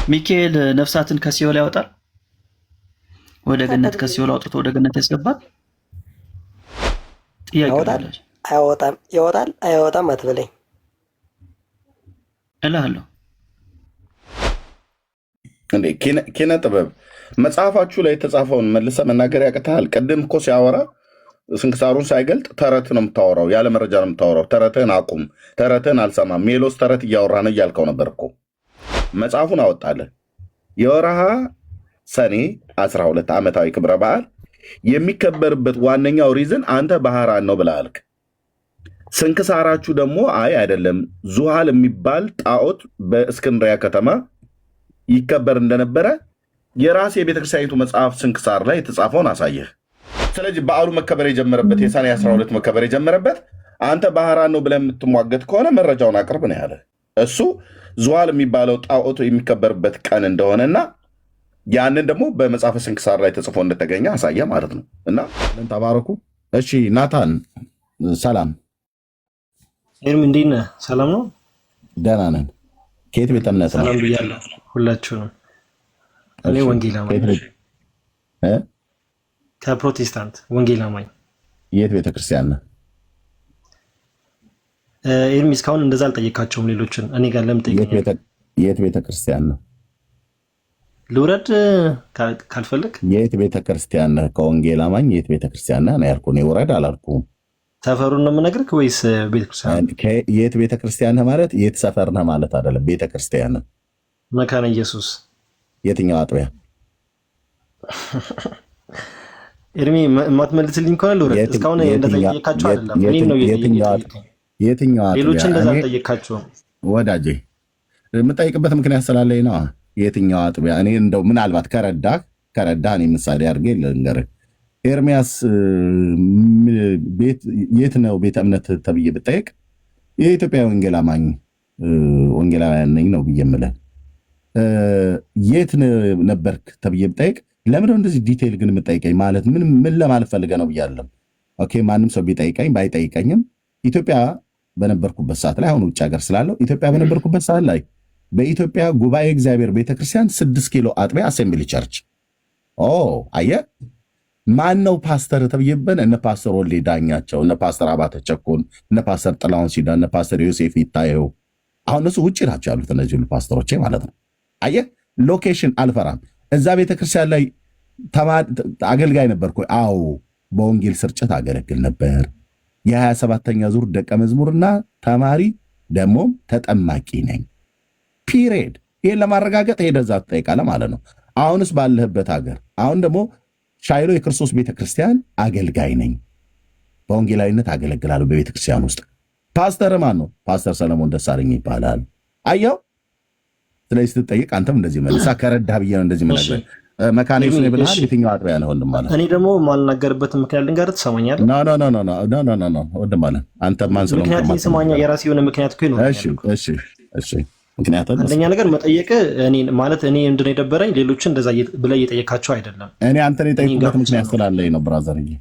ሚካኤል ነፍሳትን ከሲኦል ያወጣል? ወደ ገነት ከሲኦል አውጥቶ ወደ ገነት ያስገባል? ጥያቄ ያወጣል ነው አይወጣም? ይወጣል አይወጣም አትበለኝ እላለሁ። እንዴ ኪነ ጥበብ መጽሐፋችሁ ላይ የተጻፈውን መልሰ መናገር ያቅተሃል? ቅድም እኮ ሲያወራ ስንክሳሩን ሳይገልጥ ተረት ነው የምታወራው፣ ያለ መረጃ ነው የምታወራው። ተረትህን አቁም፣ ተረትህን አልሰማም፣ ሜሎስ ተረት እያወራ ነው እያልከው ነበር እኮ። መጽሐፉን አወጣለን። የወርሃ ሰኔ 12 ዓመታዊ ክብረ በዓል የሚከበርበት ዋነኛው ሪዝን አንተ ባህራን ነው ብለህ ስንክሳራችሁ ደግሞ አይ አይደለም ዙሃል የሚባል ጣዖት በእስክንድሪያ ከተማ ይከበር እንደነበረ የራስ የቤተክርስቲያኒቱ መጽሐፍ ስንክሳር ላይ የተጻፈውን አሳየህ። ስለዚህ በዓሉ መከበር የጀመረበት የሰኔ 12 መከበር የጀመረበት አንተ ባህራን ነው ብለህ የምትሟገት ከሆነ መረጃውን አቅርብ ነው ያለ። እሱ ዙሃል የሚባለው ጣዖት የሚከበርበት ቀን እንደሆነና ያንን ደግሞ በመጽሐፈ ስንክሳር ላይ ተጽፎ እንደተገኘ አሳየ ማለት ነው። እና ተባረኩ። እሺ ናታን ሰላም። ኤርሚ እንዴት ነህ? ሰላም ነው? ደህና ነን። ከየት ቤተ እምነት ነው? ሰላም ብያለሁ ሁላችሁንም። እኔ ወንጌል አማኝ ከፕሮቴስታንት ወንጌል አማኝ። የት ቤተክርስቲያን ነህ? ኤርሚ እስካሁን እንደዛ አልጠየካቸውም ሌሎችን። እኔ ጋር ለምን ጠይቀኛለህ? የት ቤተክርስቲያን ነው? ልውረድ ካልፈልግ። የት ቤተክርስቲያን ነህ? ከወንጌል አማኝ የት ቤተክርስቲያን ነህ ነው ያልኩህ። እኔ ውረድ አላልኩም። ሰፈሩን ነው የምነግርህ ወይስ ቤተክርስቲያን? የት ቤተክርስቲያን ነህ ማለት የት ሰፈር ነህ ማለት አይደለም። ቤተክርስቲያን ነህ። መካነ ኢየሱስ። የትኛው አጥቢያ? ኤርሚ የማትመልስልኝ ከሆነ ልውረድ። እስካሁን እንደጠየካቸው አይደለም። እኔም ነው የትኛው አጥቢያ? ሌሎችን እንደዛ አልጠየካቸውም ወዳጄ። የምጠይቅበት ምክንያት ስላለኝ ነው። የትኛው አጥቢያ? እኔ እንደው ምናልባት ከረዳህ እኔ ምሳሌ አድርጌ ልንገርህ። ኤርሚያስ የት ነው ቤተ እምነት ተብዬ ብጠይቅ የኢትዮጵያ ወንጌል አማኝ ወንጌላውያን ነኝ ነው ብዬ የምልህ። የት ነበርክ ተብዬ ብጠይቅ ለምንድነው እንደዚህ ዲቴይል ግን የምጠይቀኝ? ማለት ምን ለማለት ፈልገህ ነው ብያለሁ። ኦኬ ማንም ሰው ቢጠይቀኝ ባይጠይቀኝም ኢትዮጵያ በነበርኩበት ሰዓት ላይ አሁን ውጭ ሀገር ስላለው ኢትዮጵያ በነበርኩበት ሰዓት ላይ በኢትዮጵያ ጉባኤ እግዚአብሔር ቤተክርስቲያን 6 ኪሎ አጥቢያ አሴምብሊ ቸርች አየህ። ማን ነው ፓስተር ተብዬበን? እነ ፓስተር ወልዴ ዳኛቸው፣ እነ ፓስተር አባተ ቸኮን፣ እነ ፓስተር ጥላሁን ሲዳ፣ እነ ፓስተር ዮሴፍ ይታየው። አሁን እነሱ ውጭ ናቸው ያሉት እነዚህ ሁሉ ፓስተሮቼ ማለት ነው። አየህ ሎኬሽን አልፈራም። እዛ ቤተክርስቲያን ላይ አገልጋይ ነበርኩ። አዎ በወንጌል ስርጭት አገለግል ነበር። የ27ኛ ዙር ደቀ መዝሙርና ተማሪ ደግሞም ተጠማቂ ነኝ። ፒሪየድ። ይህን ለማረጋገጥ ሄደህ እዛ ትጠይቃለህ ማለት ነው። አሁንስ ባለህበት ሀገር አሁን ደግሞ ሻይሎ የክርስቶስ ቤተክርስቲያን አገልጋይ ነኝ። በወንጌላዊነት አገለግላለሁ በቤተክርስቲያን ውስጥ። ፓስተር ማን ነው? ፓስተር ሰለሞን ደሳለኝ ይባላል። አየው። ስለዚህ ስትጠይቅ አንተም እንደዚህ መልሳ ከረዳህ ብዬ ነው እንደዚህ መልስ። መካነ ኢየሱስ ነው ብለሃል። የትኛው አጥቢያ ነው ወንድም ማለት? እኔ ደግሞ ማልናገርበትን ምክንያት ልንገርህ፣ ትሰማኛለህ? ኖ ወንድም ማለት አንተ ማን ስለሆንክ ምክንያት ይሰማኛ። የራሴ የሆነ ምክንያት እኮ ይኖራል። እሺ ምክንያቱም አንደኛ ነገር መጠየቅ እኔ ማለት እኔ ምንድነው የደበረኝ ሌሎችን እንደዛ ብለህ እየጠየካቸው አይደለም። እኔ አንተን የጠየቁበት ምክንያት ስላለኝ ነው ብራዘር እንጂ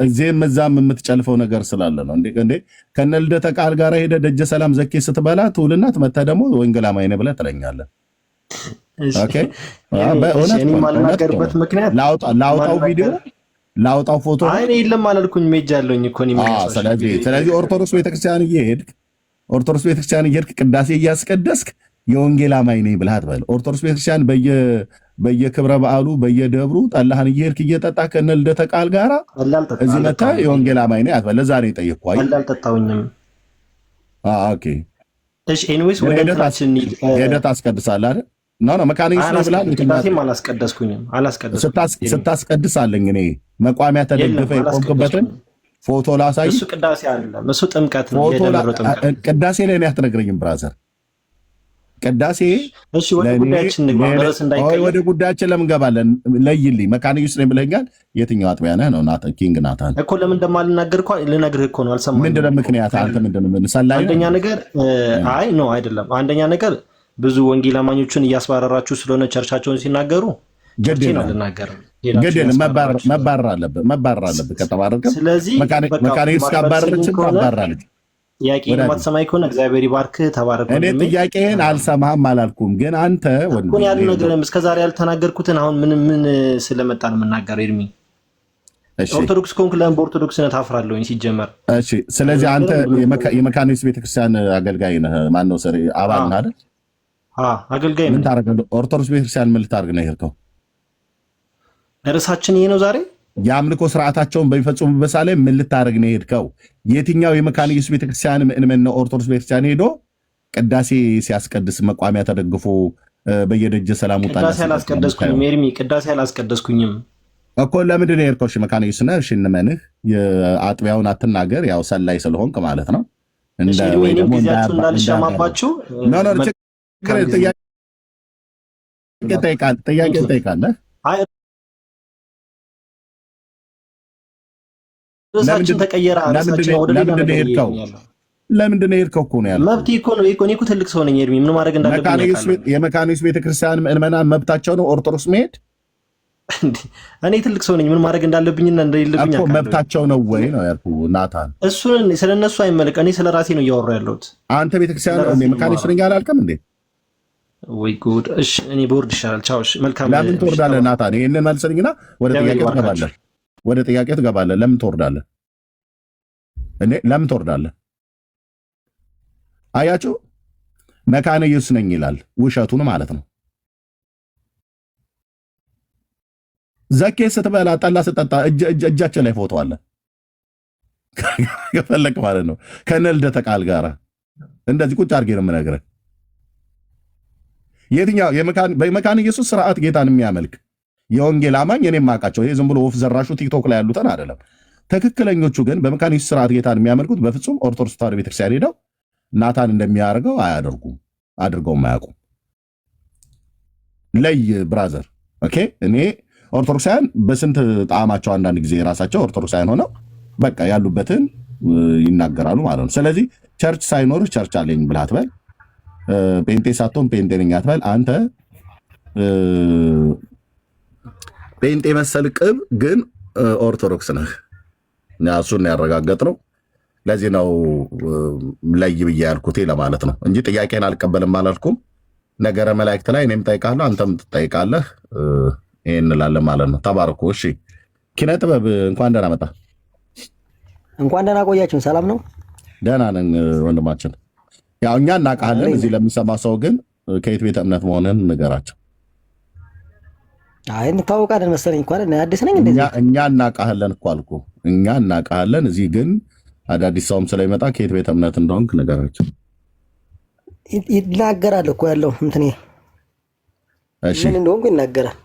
እዚህም እዛም የምትጨልፈው ነገር ስላለ ነው። እንዴ ከነ ልደተ ቃል ጋር ሄደ ደጀ ሰላም ዘኬ ስትበላ ትውልና ትመጣ ደግሞ ወንጌል አማኝ ነህ ብለህ ትለኛለህ። ኦኬ እኔ ማልናገርበት ምክንያት ላውጣው ቪዲዮ ላውጣው ፎቶ አይ እኔ የለም አላልኩኝ። ሜጃለሁኝ እኮ እኔ ስለዚህ ኦርቶዶክስ ቤተክርስቲያን እየሄድክ ቅዳሴ እያስቀደስክ የወንጌል አማኝ ነኝ ብለህ አትበል። ኦርቶዶክስ ቤተክርስቲያን በየክብረ በዓሉ በየደብሩ ጠላህን እየሄድክ እየጠጣ ከነ ልደተ ቃል ጋር እዚህ መታ የወንጌል አማኝ ነኝ አትበል። ለዛ ነው የጠየቅኩህ። አልጠጣሁኝም። ኦኬ እሺ ኤኒዌይስ ወደ እንትናችን ሄደህ ታስቀድሳለህ አይደል? ኖ መካነ ኢየሱስ ነው ብለሃል። ቅዳሴም አላስቀደስኩኝም። ስታስቀድስ አለኝ እኔ መቋሚያ ተደግፈህ የቆምክበትን ፎቶ ላሳይ። እሱ ቅዳሴ አይደለም፣ እሱ ጥምቀት ነው። ቅዳሴ ላይ ነው ያትነግረኝም ብራዘር። ቅዳሴ እሺ፣ ወደ ጉዳያችን እንግባ። ድረስ እንዳይቀር ወደ ጉዳያችን ለምን እንገባለን? ለይልኝ። መካነ ኢየሱስ ነኝ ብለኛል። የትኛው አጥቢያ ነህ ነው? ኪንግ ናታን እኮ ለምን እንደማልናገር እኮ ልነግርህ እኮ ነው። አልሰማህም? ምንድነው ምክንያት? አንተ ምንድነው ሰላይ? አንደኛ ነገር አይ ኖ አይደለም። አንደኛ ነገር ብዙ ወንጌል አማኞችን እያስባረራችሁ ስለሆነ ቸርቻቸውን ሲናገሩ ቸርችን አልናገርም። ገደል መባረር አለብህ ከተባረከ። ስለዚህ መካነ ኢየሱስ ካባረረች ታባራለች። ጥያቄን ማትሰማኝ ከሆነ እግዚአብሔር ይባርክ፣ ተባረክ። እኔ ጥያቄህን አልሰማህም አላልኩም፣ ግን አንተ ወንድም ያሉ ነገር እስከዛሬ ያልተናገርኩትን አሁን ምን ስለመጣ ነው የምናገረው? ኤርሚ ኦርቶዶክስ ኮንክ ለምን በኦርቶዶክስነት አፍራለሁኝ ሲጀመር። እሺ፣ ስለዚህ አንተ የመካነ ኢየሱስ ቤተክርስቲያን አገልጋይ ነህ። ማን ነው ሰሪ አባል ነህ አይደል? አገልጋይ ምን ታደርጋለህ? ኦርቶዶክስ ቤተክርስቲያን ምን ልታደርግ ነው የሄድከው? ርዕሳችን ይሄ ነው ዛሬ። የአምልኮ ስርዓታቸውን በሚፈጽሙበት ላይ ምን ልታደርግ ነው የሄድከው? የትኛው የመካነ ኢየሱስ ቤተክርስቲያን ምእመን ነው ኦርቶዶክስ ቤተክርስቲያን ሄዶ ቅዳሴ ሲያስቀድስ መቋሚያ ተደግፎ በየደጀ ሰላሙ ቅዳሴ አላስቀደስኩኝም ኤርሚ፣ ቅዳሴ አላስቀደስኩኝም እኮ። ለምንድን ነው የሄድከው? እሺ መካነ ኢየሱስ ነህ፣ እሺ እንመንህ። የአጥቢያውን አትናገር፣ ያው ሰላይ ስለሆንክ ማለት ነው። ወይ ደግሞ እንዳልሻማባችሁ ጥያቄ ጠይቃለህ። ርዕሳችን ተቀየረ። ለምንድን ነው የሄድከው እኮ ነው ያለው። መብቴ እኮ ነው። እኔ እኮ ትልቅ ሰው ነኝ ኤርሚ፣ ምን ማድረግ እንዳለብኝ። የመካነ ኢየሱስ ቤተክርስቲያን ምዕመናን መብታቸው ነው ኦርቶዶክስ መሄድ። እኔ ትልቅ ሰው ነኝ፣ ምን ማድረግ እንዳለብኝና እንደሌለብኝ እኮ መብታቸው ነው ወይ ነው ያልኩህ ናታን። እሱን ስለነሱ አይመለክ፣ እኔ ስለ ራሴ ነው እያወራሁ ያለሁት። አንተ ቤተክርስቲያን መካነ ኢየሱስ ነኝ አላልክም እንዴ? ወይ ጉድ! እሺ እኔ ቦርድ ይሻላል። ቻው። እሺ መልካም። ለምን ትወርዳለህ ናታን? ይሄንን መልሰኝና ወደ ጥያቄ ትገባለህ። ለምን ትወርዳለህ? ለምን ትወርዳለህ? አያችሁ፣ መካነ ኢየሱስ ነኝ ይላል፣ ውሸቱን ማለት ነው። ዘኬ ስትበላ ጠላ ስጠጣ እጃቸው ላይ ፎቶ አለ ከፈለክ ማለት ነው። ከነልደተ ቃል ጋር እንደዚህ ቁጭ አድርጌ ነው የምነግርህ። የትኛው በመካነ ኢየሱስ ስርዓት ጌታን የሚያመልክ የወንጌል አማኝ እኔ የማውቃቸው ይሄ ዝም ብሎ ወፍ ዘራሹ ቲክቶክ ላይ ያሉትን አይደለም። ትክክለኞቹ ግን በመካነ ኢየሱስ ስርዓት ጌታን የሚያመልኩት በፍጹም ኦርቶዶክስ ተዋሕዶ ቤተክርስቲያን ሄደው ናታን እንደሚያደርገው አያደርጉም፣ አድርገውም አያውቁም። ለይ ብራዘር። ኦኬ። እኔ ኦርቶዶክሳውያን በስንት ጣዕማቸው አንዳንድ ጊዜ የራሳቸው ኦርቶዶክሳውያን ሆነው በቃ ያሉበትን ይናገራሉ ማለት ነው። ስለዚህ ቸርች ሳይኖር ቸርች አለኝ ብለህ አትበል። ጴንጤ ሳትሆን ጴንጤ ነኝ አትበል። አንተ ጴንጤ መሰል ቅብ ግን ኦርቶዶክስ ነህ። እሱን ያረጋገጥነው ለዚህ ነው ለይ ብዬ ያልኩት ለማለት ነው እንጂ ጥያቄን አልቀበልም አላልኩም። ነገረ መላእክት ላይ እኔም ጠይቃለሁ፣ አንተም ትጠይቃለህ። ይሄን እንላለን ማለት ነው። ተባረኩ። እሺ ኪነ ጥበብ እንኳን ደህና መጣ። እንኳን ደህና ቆያችሁን። ሰላም ነው? ደህና ነን ወንድማችን። ያው እኛ እናውቃለን። እዚህ ለሚሰማ ሰው ግን ከየት ቤተ እምነት መሆንህን ንገራቸው። አይ እንታወቃለን መሰለኝ እኮ አይደል? አዲስ ነኝ እንደዚህ። እኛ እናውቃለን እኮ አልኩህ። እኛ እናውቃለን። እዚህ ግን አዳዲስ ሰውም ስለሚመጣ ከየት ቤተ እምነት እንደሆንክ ንገራቸው። ይናገራል እኮ ያለው እንትኔ ምን እንደሆንኩ ይናገራል።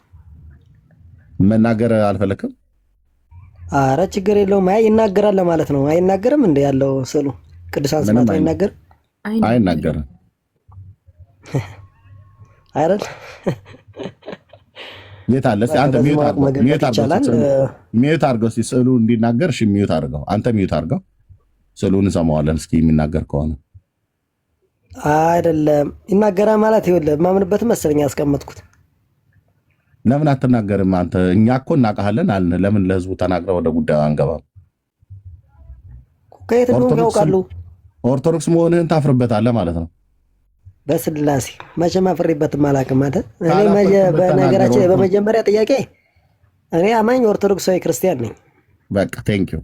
መናገር አልፈለክም? አረ ችግር የለውም። አይ ይናገራል ለማለት ነው። አይናገርም እንደ ያለው ስሉ ቅዱሳን ስማት አይናገርም። አይናገርም አይደል? የት አለ? አንተ ሚዩት አድርገው እስኪ ስዕሉ እንዲናገር። እሺ ሚዩት አድርገው። አንተ ሚዩት አድርገው፣ ስዕሉን እንሰማዋለን። እስኪ የሚናገር ከሆነ አይደለም ይናገራል ማለት ይኸውልህ፣ የማምንበትም መሰለኝ ያስቀመጥኩት። ለምን አትናገርም አንተ? እኛ እኮ እናውቃለን አልን። ለምን ለህዝቡ ተናግረው ወደ ጉዳዩ አንገባም? ከየት ነው ያውቃሉ? ኦርቶዶክስ መሆንህን ታፍርበታለህ ማለት ነው። በስላሴ መቼም አፍሬበትም አላውቅም ማለት እኔ በነገራችን በመጀመሪያ ጥያቄ እኔ አማኝ ኦርቶዶክሳዊ ክርስቲያን ነኝ። በቃ ቴንኪው።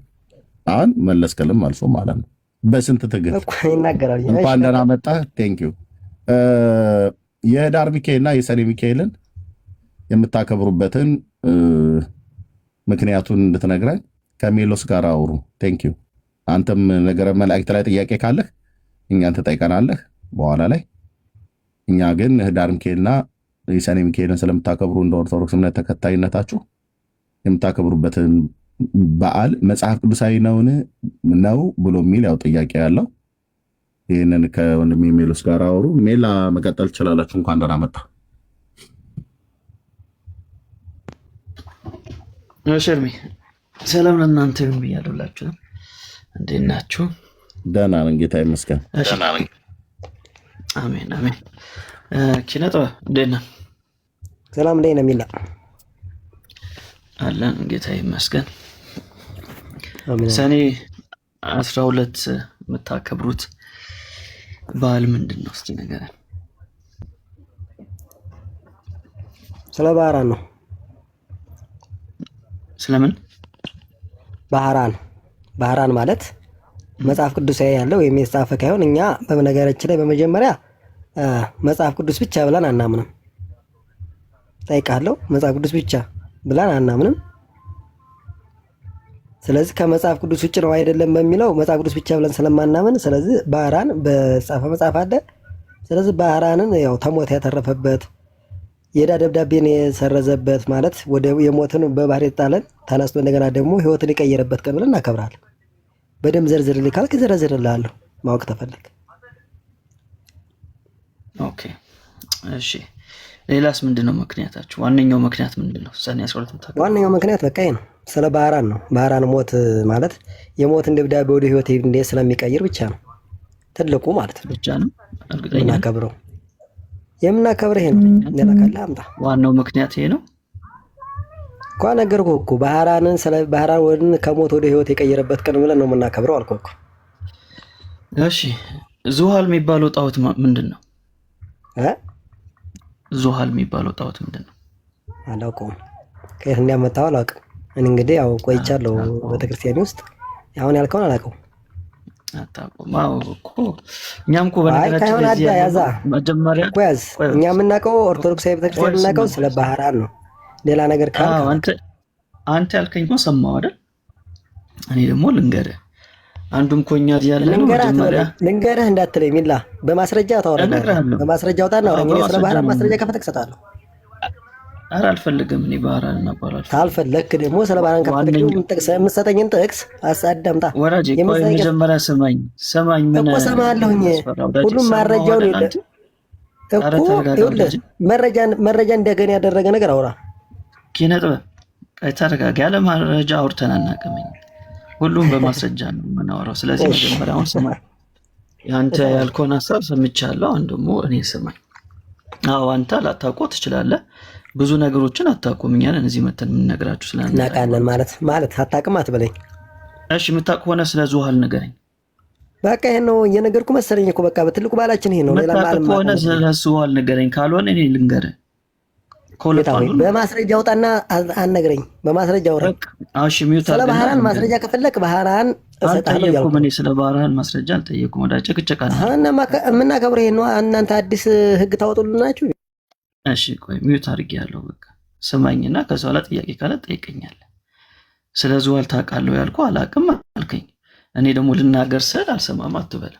አሁን መለስከልም አልፎ ማለት ነው። በስንት ትግል ይናገራል። እንኳን ደህና መጣህ። ቴንኪው። የህዳር ሚካኤልና የሰኔ ሚካኤልን የምታከብሩበትን ምክንያቱን እንድትነግረን ከሜሎስ ጋር አውሩ። ቴንኪው። አንተም ነገረ መላእክት ላይ ጥያቄ ካለህ እኛን ትጠይቀናለህ በኋላ ላይ። እኛ ግን ህዳር ሚካኤልና የሰኔ ሚካኤልን ስለምታከብሩ እንደ ኦርቶዶክስ እምነት ተከታይነታችሁ የምታከብሩበትን በዓል መጽሐፍ ቅዱሳዊ ነው ብሎ የሚል ያው ጥያቄ ያለው ይህንን ከወንድሜ ሜሎስ ጋር አውሩ። ሜላ መቀጠል ትችላላችሁ። እንኳን ደህና መጣ። ሸርሚ ሰላም ለእናንተ ይሁን ብያለሁላችሁ። እንዴት ናችሁ? ደህና ነን፣ ጌታ ይመስገን። አሜን አሜን። ኪነ ጥበብ እንዴት ነህ? ሰላም እንዴት ነው የሚላ አለን፣ ጌታ ይመስገን። ሰኔ 12 የምታከብሩት በዓል ምንድን ነው? እስቲ ንገረን። ስለ ባህራን ነው። ስለምን? ባህራን ማለት መጽሐፍ ቅዱሳዊ ያለው ወይም የተጻፈ ካይሆን እኛ በነገራችን ላይ በመጀመሪያ መጽሐፍ ቅዱስ ብቻ ብለን አናምንም። ጠይቃለሁ። መጽሐፍ ቅዱስ ብቻ ብለን አናምንም። ስለዚህ ከመጽሐፍ ቅዱስ ውጭ ነው አይደለም በሚለው መጽሐፍ ቅዱስ ብቻ ብለን ስለማናምን፣ ስለዚህ ባህራን በጻፈ መጽሐፍ አለ። ስለዚህ ባህራንን ያው ተሞት ያተረፈበት የዕዳ ደብዳቤን የሰረዘበት ማለት ወደ የሞትን በባህር የጣለን ተነስቶ እንደገና ደግሞ ህይወትን የቀየረበት ቀን ብለን እናከብራለን። በደም ዘርዝርልኝ ካልክ ዘረዝርልሃለሁ ማወቅ ተፈለግ። ኦኬ እሺ። ሌላስ ምንድን ነው ምክንያታችሁ? ዋነኛው ምክንያት ምንድን ነው? ሰኔ 12 ዋነኛው ምክንያት በቃ ነው። ስለ ባህራን ነው። ባህራን ሞት ማለት የሞትን ደብዳቤ ወደ ህይወት እንዴት ስለሚቀይር ብቻ ነው ትልቁ ማለት ነው። ብቻ ነው እርግጠኛ የምናከብረው ይሄ ነው። ሌላ ካለ አምጣ። ዋናው ምክንያት ይሄ ነው እኮ ነገርኩህ እኮ ባህራንን ስለ ባህራን ወድን ከሞት ወደ ህይወት የቀየረበት ቀን ብለን ነው የምናከብረው አልኩህ እኮ። እሺ ዙሃል የሚባለው ጣዖት ምንድን ነው? ዙሃል የሚባለው ጣዖት ምንድን ነው? አላውቀውም። ከየት እንዲያመጣው አላውቅም። እኔ እንግዲህ ያው ቆይቻለሁ ቤተክርስቲያን ውስጥ። አሁን ያልከውን አላውቀውም። አታውቀውም? አዎ እኮ እኛም እኮ በነገራችን ላይ ያዛ መጀመሪያ እኮ ያዝ። እኛ የምናውቀው ኦርቶዶክሳዊ ቤተክርስቲያን የምናውቀው ስለ ባህራን ነው። ሌላ ነገር ካልክ አንተ ያልከኝ እኮ ሰማሁ አይደል? እኔ ደግሞ ልንገርህ አንዱም ኮኛ ያለ ነው። መጀመሪያ ልንገርህ እንዳትለኝ ሚላ በማስረጃ ታወራለህ። በማስረጃ አውጣና አውራኝ። ስለ ባህራን ማስረጃ ከፈተክ እሰጥሃለሁ። ኧረ አልፈልግም። እኔ ባህራን እናባላለሁ። ካልፈለክ ደግሞ ስለ ባህራን ከፈተክ የምትሰጠኝን ጥቅስ አዳምጣ። ወራጅ ቆይ መጀመሪያ ሰማኝ ምን እኮ ሰማለሁኝ። ሁሉም ማረጃውን እኮ መረጃ እንደገና ያደረገ ነገር አውራ። ኪነ ጥበብ ቀይ ተረጋጋ። ያለ ማረጃ አውርተን አናውቅም። ሁሉም በማስረጃ ነው የምናወራው። ስለዚህ መጀመሪያ አሁን ስማኝ። አንተ ያልከውን ሀሳብ ሰምቻለሁ። አሁን ደግሞ እኔ ስማኝ። አዎ አንተ ላታውቀው ትችላለህ። ብዙ ነገሮችን አታውቁም። እኛ ነን እዚህ መተን የምንነግራችሁ እናውቃለን ማለት አታውቅም አትበለኝ። እሺ የምታውቅ ሆነ ስለ ዙሃል ንገረኝ። በቃ ይሄን ነው እየነገርኩህ መሰለኝ እኮ። በቃ በትልቁ ባላችን ይሄ ነው። ሌላ ማለት ሆነ ስለ ዙሃል ንገረኝ። ካልሆነ እኔ ልንገርህ። በማስረጃ አውጣና አልነግረኝ። በማስረጃ አውራ። እሺ ሚውት ስለ ባህራን ማስረጃ ከፈለክ ባህራን እሰጥሃለሁ ያልኩህ። እኔ ስለ ባህራን ማስረጃ አልጠየኩም። ወዳጭ ጭቅጭቃ ነው የምናከብረው። ይሄን ነው። እናንተ አዲስ ህግ ታወጡልናችሁ። እሺ ቆይ ሚውት አድርጌያለሁ። በቃ ስማኝና ከዛ በኋላ ጥያቄ ካለ ጠይቀኛለህ። ስለ ዙሃል ታውቃለህ ያልኩህ አላውቅም አልከኝ። እኔ ደግሞ ልናገር ስል አልሰማም አትበል።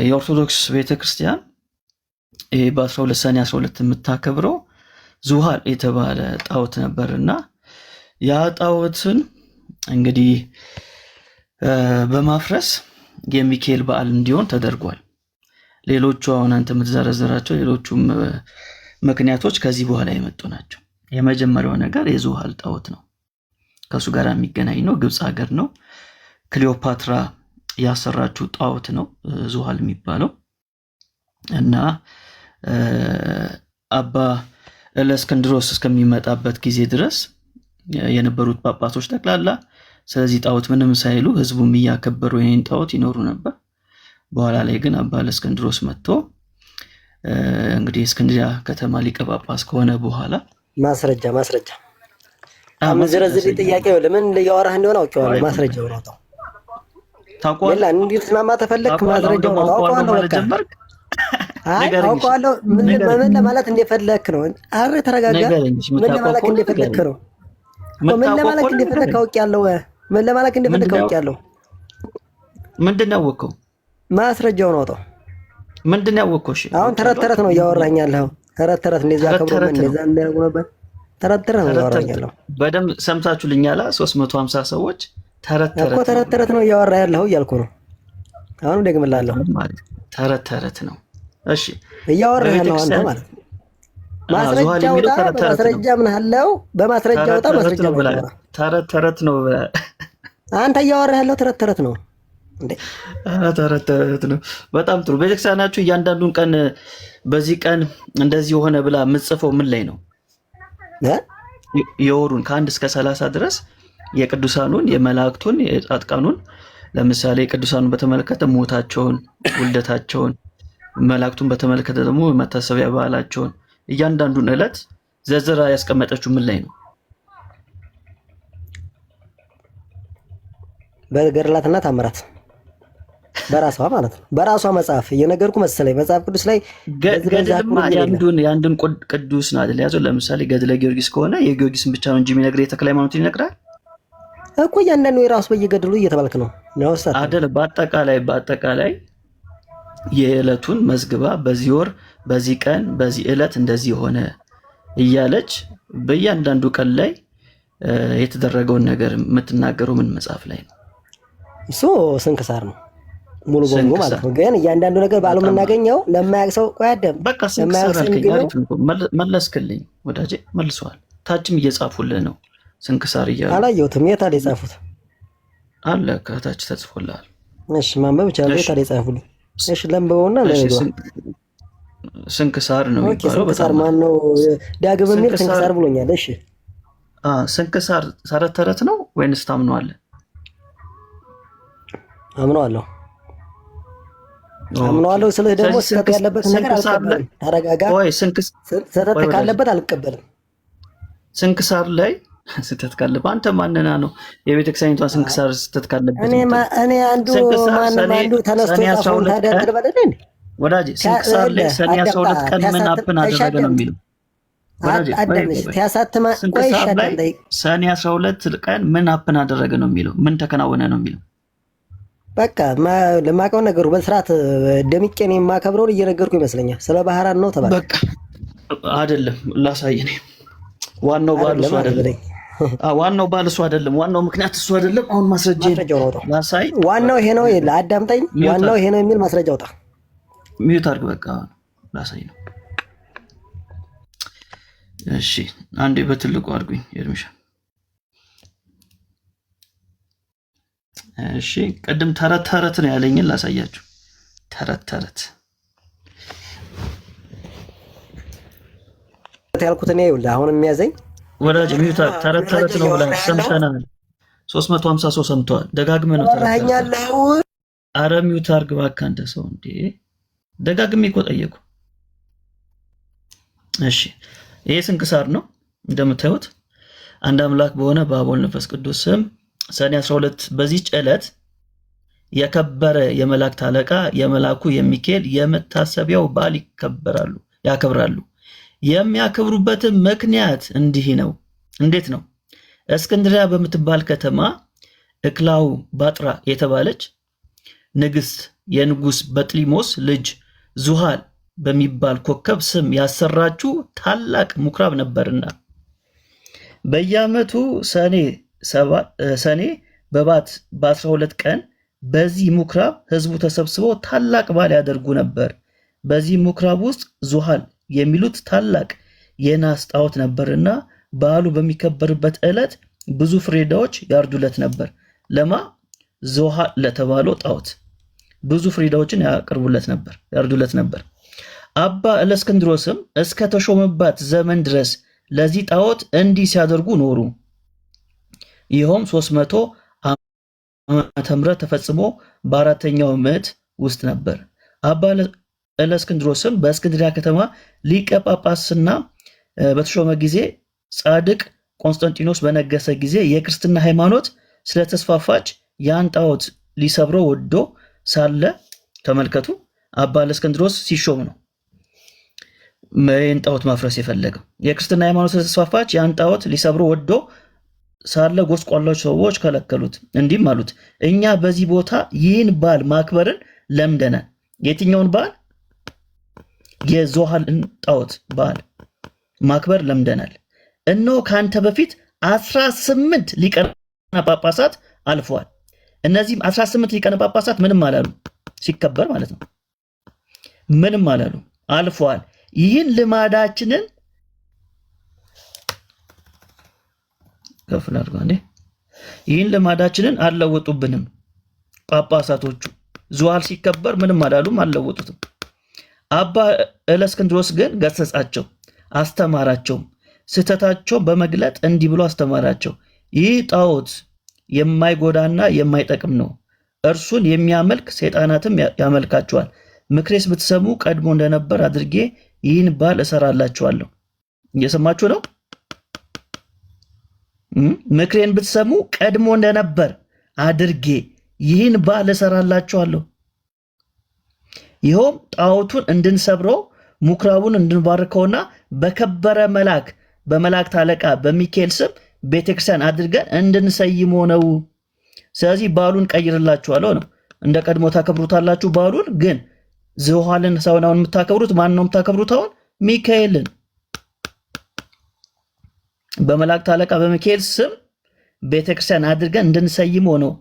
የኦርቶዶክስ ቤተክርስቲያን ይሄ በ12 ሰኔ 12 የምታከብረው ዙሃል የተባለ ጣዖት ነበርና ያ ጣዖትን እንግዲህ በማፍረስ የሚካኤል በዓል እንዲሆን ተደርጓል። ሌሎቹ አሁን አንተ የምትዘረዝራቸው ሌሎቹም ምክንያቶች ከዚህ በኋላ የመጡ ናቸው። የመጀመሪያው ነገር የዙሃል ጣዖት ነው። ከሱ ጋር የሚገናኝ ነው። ግብፅ ሀገር ነው። ክሊዮፓትራ ያሰራችው ጣዖት ነው ዙሃል የሚባለው እና አባ እለእስክንድሮስ እስከሚመጣበት ጊዜ ድረስ የነበሩት ጳጳሶች ጠቅላላ ስለዚህ ጣዖት ምንም ሳይሉ ህዝቡም እያከበሩ ይህን ጣዖት ይኖሩ ነበር። በኋላ ላይ ግን አባ እለእስክንድሮስ መጥቶ እንግዲህ እስክንድሪያ ከተማ ሊቀ ጳጳስ ከሆነ በኋላ ማስረጃ አመዝረዝሪ ጥያቄ ለምን ያወራህ እንደሆነ አውቀዋለሁ። ማስረጃው ነው ታውቀዋለህ። ለምን እንድትስማማ ተፈለክ? ማስረጃው ነው አውቀዋለሁ። በቃ አውቀዋለሁ። ምን ለማለት እንደፈለክ ነው? አረ ተረጋጋ። ምን ለማለት እንደፈለክ ነው? ምን ለማለት እንደፈለክ አውቄያለሁ። ምን ለማለት እንደፈለክ አውቄያለሁ። ምንድን ነው ያወቅኸው? ማስረጃው ነው አውጣው። ምንድን ነው ያወቅኸው? እሺ አሁን ተረት ነው እያወራኝ ያለኸው። ተረት እንደዛ ከብሮ እንደዛ እንደያርጉ ነበር። ተረት ነው እያወራኝ ያለኸው። በደንብ ሰምታችሁልኛል። 350 ሰዎች ተረት ነው እያወራ ያለኸው እያልኩ ነው። አሁን ደግምላለሁ። ተረት ነው። እሺ እያወራ ያለው አንተ ማለት ነው። ማስረጃው ማስረጃ ምን አለው? በማስረጃው ማስረጃ ተረት ነው። አንተ እያወራ ያለው ተረት ነው እንዴ? ተረት ነው። በጣም ጥሩ። ቤተክርስቲያናችሁ እያንዳንዱን ቀን በዚህ ቀን እንደዚህ ሆነ ብላ የምትጽፈው ምን ላይ ነው? የወሩን ከ1 እስከ 30 ድረስ የቅዱሳኑን፣ የመላእክቱን፣ የጻድቃኑን ለምሳሌ ቅዱሳኑን በተመለከተ ሞታቸውን፣ ውልደታቸውን፣ መላእክቱን በተመለከተ ደግሞ መታሰቢያ በዓላቸውን እያንዳንዱን ዕለት ዘርዝራ ያስቀመጠችው ምን ላይ ነው? በገድላትና ታምራት በራሷ ማለት ነው። በራሷ መጽሐፍ እየነገርኩ መሰለኝ መጽሐፍ ቅዱስ ላይ ገድልማ የአንዱን ቅዱስ ነው አይደል ያዘው። ለምሳሌ ገድለ ጊዮርጊስ ከሆነ የጊዮርጊስን ብቻ ነው እንጂ የሚነግር የተክለ ሃይማኖትን ይነግራል እኮ። እያንዳንዱ የራሱ በየገድሉ እየተባልክ ነው አይደል? በአጠቃላይ የዕለቱን መዝግባ በዚህ ወር በዚህ ቀን በዚህ ዕለት እንደዚህ ሆነ እያለች በእያንዳንዱ ቀን ላይ የተደረገውን ነገር የምትናገረው ምን መጽሐፍ ላይ ነው? እሱ ስንክሳር ነው ሙሉ በሙሉ ማለት ነው። ግን እያንዳንዱ ነገር ባሉ የምናገኘው ለማያውቅ ሰው ቆያደም በቃ ስንክሳር መለስክልኝ ወዳጄ፣ መልሰዋል። ታችም እየጻፉልህ ነው ስንክሳር እያሉ። አላየሁትም። የት አለ የጻፉት? አለ ከታች ተጽፎልሃል። እሺ ማንበብ ይቻላል። የት አለ የጻፉልኝ? እሺ ለምበውና ለነገው ስንክሳር ነው የሚባለው። ስንክሳር ማን ነው? ዳግም የሚል ስንክሳር ብሎኛል። እሺ ስንክሳር ተረት ተረት ነው ወይንስ ታምነዋለህ? አምነዋለሁ። ስልህ ደግሞ ስህተት ያለበት ነገር አልቀበልም። ተረጋጋ። ስህተት ካለበት አልቀበልም። ስንክሳር ላይ ስህተት ካለበት አንተ ማንና ነው የቤተክርስቲያኒቷ ስንክሳር ስህተት ካለበት? እኔ አንዱ ተነስቶ ጻፈውን ታዲያ ትልበለኝ እንዴ ወዳጄ። ስንክሳር ላይ ሰኔ 12 ቀን ምን አፕን አደረገ ነው የሚለው ወዳጄ። ሰኔ 12 ቀን ምን አፕን አደረገ ነው የሚለው? ምን ተከናወነ ነው የሚለው? በቃ ለማውቀው ነገሩ በስርዓት ደምቄን የማከብረውን እየነገርኩ ይመስለኛል። ስለ ባህራን ነው ተባለ። በቃ አይደለም ላሳየኝ። ዋናው ባል እሱ አይደለም። ዋናው ባል እሱ አይደለም። ዋናው ምክንያት እሱ አይደለም። አሁን ማስረጃው ነው ላሳይ። ዋናው ይሄ ነው። አዳምጠኝ። ዋናው ይሄ ነው የሚል ማስረጃ አውጣ። ሚዩት አድርግ። በቃ ላሳይ ነው። እሺ አንዴ በትልቁ አድርጉኝ ኤርሚሻ። እሺ ቅድም ተረት ተረት ነው ያለኝን ላሳያችሁ። ተረት ተረት ያልኩት እኔ ይኸውልህ አሁን የሚያዘኝ ወዳጅ ሚዩት ተረት ተረት ነው ብለን ሰምተናል። 350 ሰው ሰምቷል። ደጋግመህ ነው ተረት። ኧረ ሚዩት አድርግ እባክህ አንተ ሰው እንዴ! ደጋግሜ እኮ ጠየቁ። እሺ ይሄ ስንክሳር ነው እንደምታዩት። አንድ አምላክ በሆነ በአብ ወልድ መንፈስ ቅዱስ ስም ሰኔ 12 በዚህች ዕለት የከበረ የመላእክት አለቃ የመልአኩ የሚካኤል የመታሰቢያው በዓል ያከብራሉ። የሚያከብሩበትም ምክንያት እንዲህ ነው። እንዴት ነው? እስክንድሪያ በምትባል ከተማ እክላው ባጥራ የተባለች ንግስት የንጉስ በጥሊሞስ ልጅ ዙሃል በሚባል ኮከብ ስም ያሰራችው ታላቅ ምኩራብ ነበርና በየዓመቱ ሰኔ በባት በ12 ቀን በዚህ ምኩራብ ህዝቡ ተሰብስበው ታላቅ በዓል ያደርጉ ነበር። በዚህ ምኩራብ ውስጥ ዙሃል የሚሉት ታላቅ የናስ ጣዖት ነበርና በዓሉ በሚከበርበት ዕለት ብዙ ፍሪዳዎች ያርዱለት ነበር። ለማ ዙሃል ለተባለው ጣዖት ብዙ ፍሪዳዎችን ያርዱለት ነበር። አባ እለእስክንድሮስም እስከ ተሾመባት ዘመን ድረስ ለዚህ ጣዖት እንዲህ ሲያደርጉ ኖሩ። ይኸውም 300 ዓመተ ምህረት ተፈጽሞ በአራተኛው ምዕት ውስጥ ነበር። አባ እለእስክንድሮስም በእስክንድሪያ ከተማ ሊቀ ጳጳስና በተሾመ ጊዜ ጻድቅ ቆንስጠንጢኖስ በነገሰ ጊዜ የክርስትና ሃይማኖት ስለተስፋፋች ያን ጣዖት ሊሰብረው ወዶ ሳለ ተመልከቱ፣ አባ እለእስክንድሮስ ሲሾም ነው ይህን ጣዖት ማፍረስ የፈለገው። የክርስትና ሃይማኖት ስለተስፋፋች ያን ጣዖት ሊሰብረው ወዶ ሳለ ጎስቋላዎች ሰዎች ከለከሉት። እንዲህም አሉት፣ እኛ በዚህ ቦታ ይህን በዓል ማክበርን ለምደናል። የትኛውን በዓል? የዙሃልን ጣዖት በዓል ማክበር ለምደናል። እነሆ ከአንተ በፊት 18 ሊቃነ ጳጳሳት አልፈዋል። እነዚህም 18 ሊቃነ ጳጳሳት ምንም አላሉ፣ ሲከበር ማለት ነው። ምንም አላሉ፣ አልፈዋል። ይህን ልማዳችንን ከፍል አድርጋ እንዴ! ይህን ልማዳችንን አልለወጡብንም። ጳጳሳቶቹ ዙሃል ሲከበር ምንም አላሉም፣ አልለወጡትም። አባ እለእስክንድሮስ ግን ገሰጻቸው፣ አስተማራቸውም። ስህተታቸው በመግለጥ እንዲህ ብሎ አስተማራቸው። ይህ ጣዖት የማይጎዳና የማይጠቅም ነው። እርሱን የሚያመልክ ሰይጣናትም ያመልካቸዋል። ምክሬስ ብትሰሙ ቀድሞ እንደነበር አድርጌ ይህን በዓል እሰራላችኋለሁ። እየሰማችሁ ነው? ምክሬን ብትሰሙ ቀድሞ እንደነበር አድርጌ ይህን በዓል እሰራላችኋለሁ። ይኸውም ጣዖቱን እንድንሰብረው ምኵራቡን እንድንባርከውና በከበረ መልአክ በመላእክት አለቃ በሚካኤል ስም ቤተክርስቲያን አድርገን እንድንሰይመው ነው። ስለዚህ በዓሉን ቀይርላችኋለሁ ነው። እንደ ቀድሞ ታከብሩታላችሁ። በዓሉን ግን ዝዋልን ሳይሆን አሁን የምታከብሩት ማን ነው የምታከብሩት? አሁን ሚካኤልን በመላእክት አለቃ በሚካኤል ስም ቤተክርስቲያን አድርገን እንድንሰይመው ነው።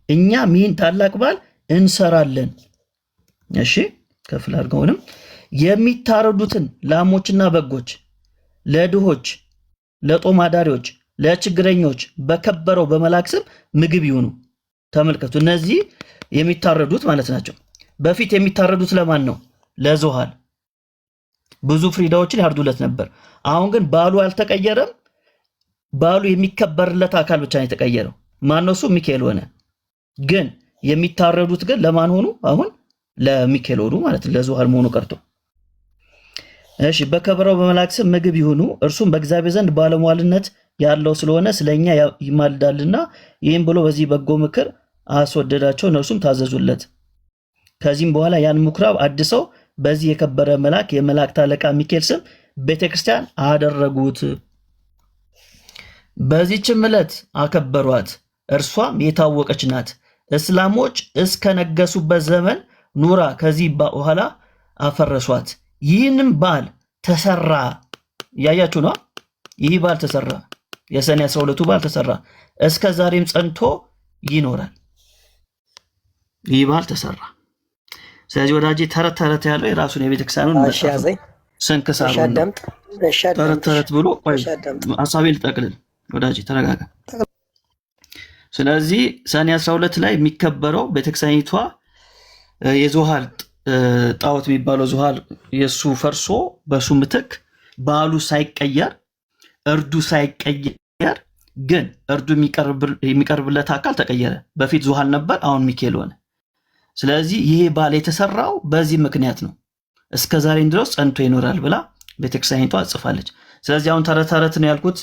እኛም ይህን ታላቅ በዓል እንሰራለን። እሺ ከፍል አድርገውንም የሚታረዱትን ላሞችና በጎች ለድሆች፣ ለጦም አዳሪዎች፣ ለችግረኞች በከበረው በመልአክ ስም ምግብ ይሁኑ። ተመልከቱ፣ እነዚህ የሚታረዱት ማለት ናቸው። በፊት የሚታረዱት ለማን ነው? ለዝዋል ብዙ ፍሪዳዎችን ያርዱለት ነበር። አሁን ግን በዓሉ አልተቀየረም። በዓሉ የሚከበርለት አካል ብቻ ነው የተቀየረው። ማን ነው እሱ? ሚካኤል ሆነ። ግን የሚታረዱት ግን ለማን ሆኑ? አሁን ለሚካኤል ሆኑ ማለት ነው። ለዝዋል መሆኑ ቀርቶ እሺ በከበረው በመልአክ ስም ምግብ ይሁኑ። እርሱም በእግዚአብሔር ዘንድ ባለሟልነት ያለው ስለሆነ ስለኛ ይማልዳልና ይህም ብሎ በዚህ በጎ ምክር አስወደዳቸው። እነርሱም ታዘዙለት። ከዚህም በኋላ ያን ምኵራብ አድሰው በዚህ የከበረ መልአክ የመላእክት አለቃ ሚካኤል ስም ቤተክርስቲያን አደረጉት። በዚህችም ዕለት አከበሯት። እርሷም የታወቀች ናት። እስላሞች እስከነገሱበት ዘመን ኑራ ከዚህ በኋላ አፈረሷት። ይህንም በዓል ተሰራ። ያያችሁ ነው። ይህ በዓል ተሰራ። የሰኔ 12ቱ በዓል ተሰራ። እስከ ዛሬም ጸንቶ ይኖራል። ይህ በዓል ተሰራ። ስለዚህ ወዳጄ ተረት ተረት ያለው የራሱን የቤተክርስቲያኑን ስንክሳር ተረት ተረት ብሎ ሐሳቤ ልጠቅልል። ወዳጄ ተረጋጋ። ስለዚህ ሰኔ 12 ላይ የሚከበረው ቤተክርስቲያኒቷ የዝዋል ጣዖት የሚባለው ዝዋል የሱ ፈርሶ በሱ ምትክ በዓሉ ሳይቀየር እርዱ ሳይቀየር ግን እርዱ የሚቀርብለት አካል ተቀየረ። በፊት ዝዋል ነበር፣ አሁን ሚካኤል ሆነ። ስለዚህ ይሄ በዓል የተሰራው በዚህ ምክንያት ነው። እስከ ዛሬ ድረስ ጸንቶ ይኖራል ብላ ቤተክርስቲያኒቷ ጽፋለች። ስለዚህ አሁን ተረት ተረት ነው ያልኩት፣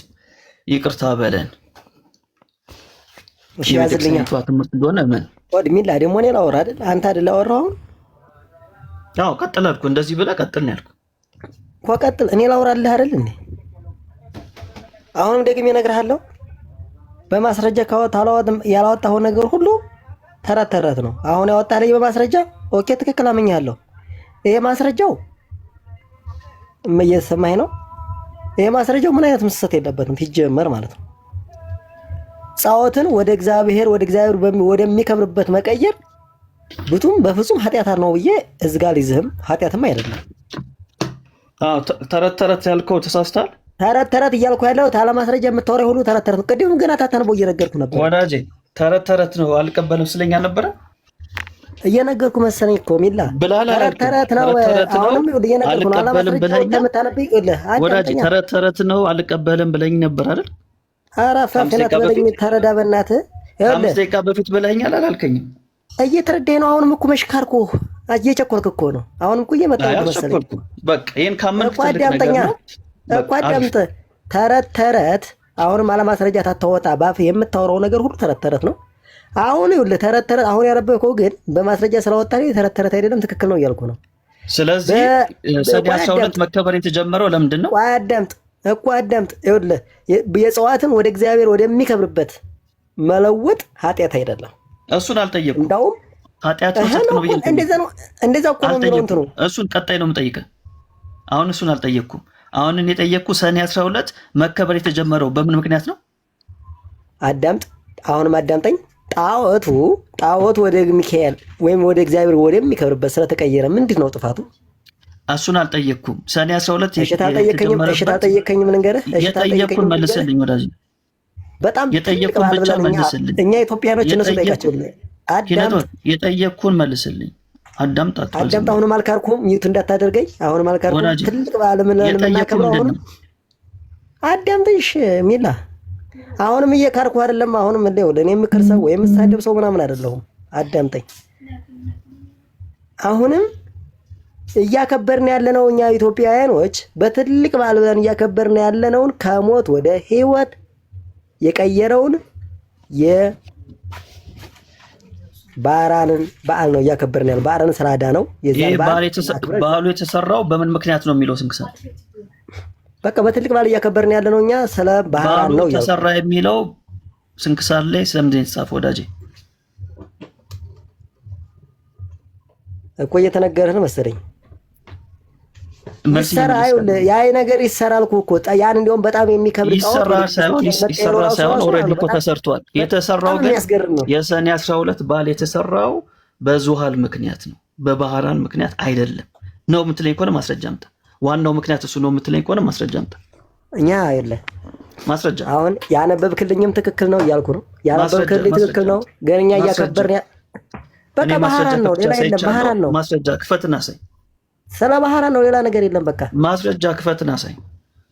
ይቅርታ በለን። እሺ ያዝልኛ ትምህርት እንደሆነ ምን ወድሚላ ደግሞ እኔ ላወራ አይደል? አንተ አይደል ላወራው? አዎ ቀጥል አልኩ። እንደዚህ ብለህ ቀጥል ነው ያልኩት እኮ። ቀጥል። እኔ ላወራልህ አይደል እንዴ? አሁንም ደግሜ እነግርሃለሁ፣ በማስረጃ ያላወጣኸው ነገር ሁሉ ተረት ተረት ነው። አሁን ያወጣልኝ በማስረጃ ኦኬ፣ ትክክል አመኛለሁ። ይሄ ማስረጃው እየሰማኸኝ ነው? ይሄ ማስረጃው ምን አይነት ምስሰት የለበትም ሲጀመር ማለት ነው። ጣዖትን ወደ እግዚአብሔር ወደሚከብርበት መቀየር በፍጹም ኃጢአት ነው ብዬ እዝጋ ልይዝህም ኃጢአትም አይደለም። አዎ ተረት ተረት ያልከው ተሳስታል። ተረት ተረት እያልኩ ያለው ታላ ማስረጃ የምታወራው ሁሉ ተረት ተረት ነው። ቅድም ገና ታታነበው እየነገርኩ ነበር ወዳጄ። ተረት ተረት ነው አልቀበልም ስለኛ ነበር እየነገርኩ መሰለኝ እኮ ሚላ ተረት ተረት ነው። አሁንም እየነገርኩ ነው። ታላ ማስረጃ እንደምታነብይ ወዳጄ ተረት ተረት ነው አልቀበልም ብለኝ ነበር አይደል? ኧረ ፈፍነት በለኝ ተረዳ በእናትህ። ከአምስት ደቂቃ በፊት ብለኸኛል አላልከኝም? እየተረዳኝ ነው። አሁንም እኮ መሽካርኩ እየቸኮልክ እኮ ነው። አሁንም እኮ እየመጣሁ መሰለኝ። በቃ ይሄን ካመንክ አዳምጠኛ እኮ አዳምጥ። ተረት ተረት አሁንም አለማስረጃ ታታወጣ ባፍ የምታወራው ነገር ሁሉ ተረት ተረት ነው። አሁን ይኸውልህ ተረት ተረት አሁን ያነበብከው ግን በማስረጃ ስለወጣልኝ ተረት ተረት አይደለም፣ ትክክል ነው እያልኩ ነው። ስለዚህ ሰኔ 12 መከበር የተጀመረው ለምንድን ነው? አዳምጥ እኮ አዳምጥ። ይኸውልህ የእጽዋትን ወደ እግዚአብሔር ወደሚከብርበት መለወጥ ኃጢአት አይደለም። እሱን አልጠየኩም። እንዳውም ኃጢአት ነው ነው ብዬ እንደዛ እኮ ነው የሚለው እንትኑ። እሱን ቀጣይ ነው የምጠይቅህ። አሁን እሱን አልጠየቅኩም። አሁን እኔ የጠየቅኩህ ሰኔ 12 መከበር የተጀመረው በምን ምክንያት ነው? አዳምጥ። አሁንም አዳምጠኝ። ጣዖቱ ወደ ሚካኤል ወይም ወደ እግዚአብሔር ወደሚከብርበት ስለተቀየረ ምንድን ነው ጥፋቱ? እሱን አልጠየቅኩም። ሰኔ 12 ጠየቀኝም ልንገርህ። የጠየቅኩህን መልስልኝ ወዳጅ። በጣም የጠየቅኩህን ብቻ መልስልኝ። እኛ ኢትዮጵያኖች እነሱ ጠይቃቸው። የጠየቅኩህን መልስልኝ። አዳምጥ። አሁንም አልካርኩም። ሚዩት እንዳታደርገኝ። አሁንም አልካርኩም። ትልቅ በዓል ምን የምናከብረው አሁንም አዳምጥሽ ሚላ። አሁንም እየካርኩ አይደለም። አሁንም እንደው ለኔ የምክር ሰው ወይም የምሳደብ ሰው ምናምን አይደለሁም። አዳምጠኝ። አሁንም እያከበርን ያለነው እኛ ኢትዮጵያውያኖች በትልቅ በዓል ብለን እያከበርን ያለነውን ከሞት ወደ ህይወት የቀየረውን የባህራንን በዓል ነው እያከበርን ያለው። ባህራንን ስላዳ ነው በዓሉ የተሰራው በምን ምክንያት ነው የሚለው ስንክሳር በቃ በትልቅ በዓል እያከበርን ያለነው እኛ ስለ ባህራን ነው ተሰራ የሚለው ስንክሳር ላይ ስለምንድን ነው የተጻፈው ወዳጄ? እኮ እየተነገረህ ነው መሰለኝ። ያ ነገር ይሰራል እኮ ያን እንዲያውም በጣም የሚከብድ ይሰራ ሳይሆን ኦልሬዲ እኮ ተሰርቷል። የተሰራው ግን የሰኔ 12 በዓል የተሰራው በዙሃል ምክንያት ነው፣ በባህራን ምክንያት አይደለም ነው የምትለኝ ከሆነ ማስረጃ አምጣ። ዋናው ምክንያት እሱ ነው የምትለኝ ከሆነ ማስረጃ አምጣ። እኛ አይደለ ማስረጃ አሁን ያነበብክልኝም ትክክል ነው እያልኩ ነው። ያነበብክልኝ ትክክል ነው፣ ግን እኛ እያከበርን በቃ ባህራን ነው፣ ሌላ የለም። ባህራን ነው። ማስረጃ ክፈትና ሳይ። ስለ ባህራን ነው፣ ሌላ ነገር የለም። በቃ ማስረጃ ክፈትና ሳይ።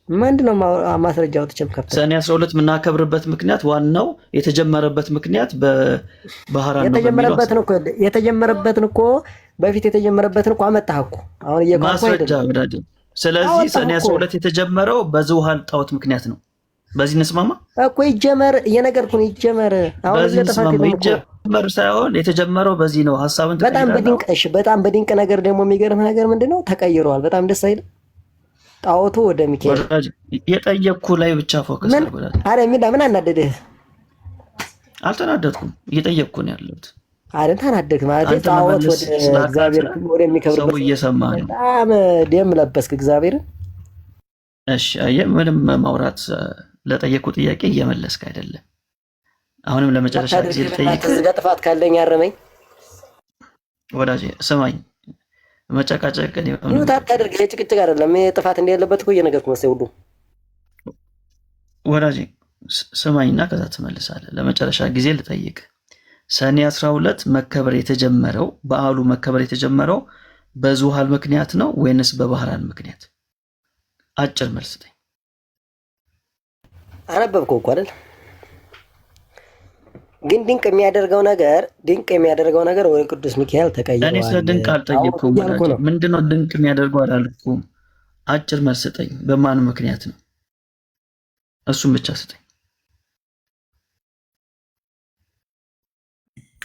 ምንድነው ማስረጃው? ተጨም ከፍተ ሰኔ 12 የምናከብርበት ምክንያት ዋናው የተጀመረበት ምክንያት በባህራን ነው። የተጀመረበትን እኮ በፊት የተጀመረበትን እኮ አመጣህ እኮ አሁን ማስረጃ ወዳጅ። ስለዚህ ሰኔ 12 የተጀመረው በዙሃል ጣዖት ምክንያት ነው። በዚህ እንስማማ እኮ ይጀመር እየነገርኩ ነው። ይጀመር አሁን ይጀመር ሳይሆን የተጀመረው በዚህ ነው። ሐሳብን በጣም በድንቅ ነገር ደግሞ የሚገርም ነገር ምንድነው? ተቀይሯል። በጣም ደስ አይልም? ጣዖቱ ወደ ሚካኤል የጠየቅኩ ላይ ብቻ ፎከስ አድርጎታል። አረ ምን አናደደህ? አልተናደድኩም። እየጠየቅኩ ነው ያለሁት። አረ ተናደድክ ማለት ጣዖት ወደ እግዚአብሔር ወደ የሚከብርበት ሰው እየሰማ ነው። በጣም ደም ለበስክ እግዚአብሔር። እሺ አየህ፣ ምንም ማውራት ለጠየቁ ጥያቄ እየመለስክ አይደለም። አሁንም ለመጨረሻ ጊዜ ልጠይቅ። እዚህ ጋር ጥፋት ካለኝ አረመኝ ወዳጄ፣ ስማኝ። መጨቃጨቅ ነው ታታደርግ የጭቅጭቅ አይደለም። ጥፋት እንደሌለበት እኮ እየነገርኩ መሰለኝ ሁሉ ወዳጄ፣ ስማኝና ከዛ ትመልሳለህ። ለመጨረሻ ጊዜ ልጠይቅ። ሰኔ 12 መከበር የተጀመረው በዓሉ መከበር የተጀመረው በዙሃል ምክንያት ነው ወይንስ በባህራን ምክንያት? አጭር መልስ ስጠኝ። አነበብከው እኮ አይደል? ግን ድንቅ የሚያደርገው ነገር ወደ ቅዱስ ሚካኤል ተቀይሯል። እኔ ስለ ድንቅ አልጠየቅኩም። ምንድነው ድንቅ የሚያደርገው አላልኩም። አጭር መልስ ስጠኝ። በማን ምክንያት ነው? እሱም ብቻ ስጠኝ።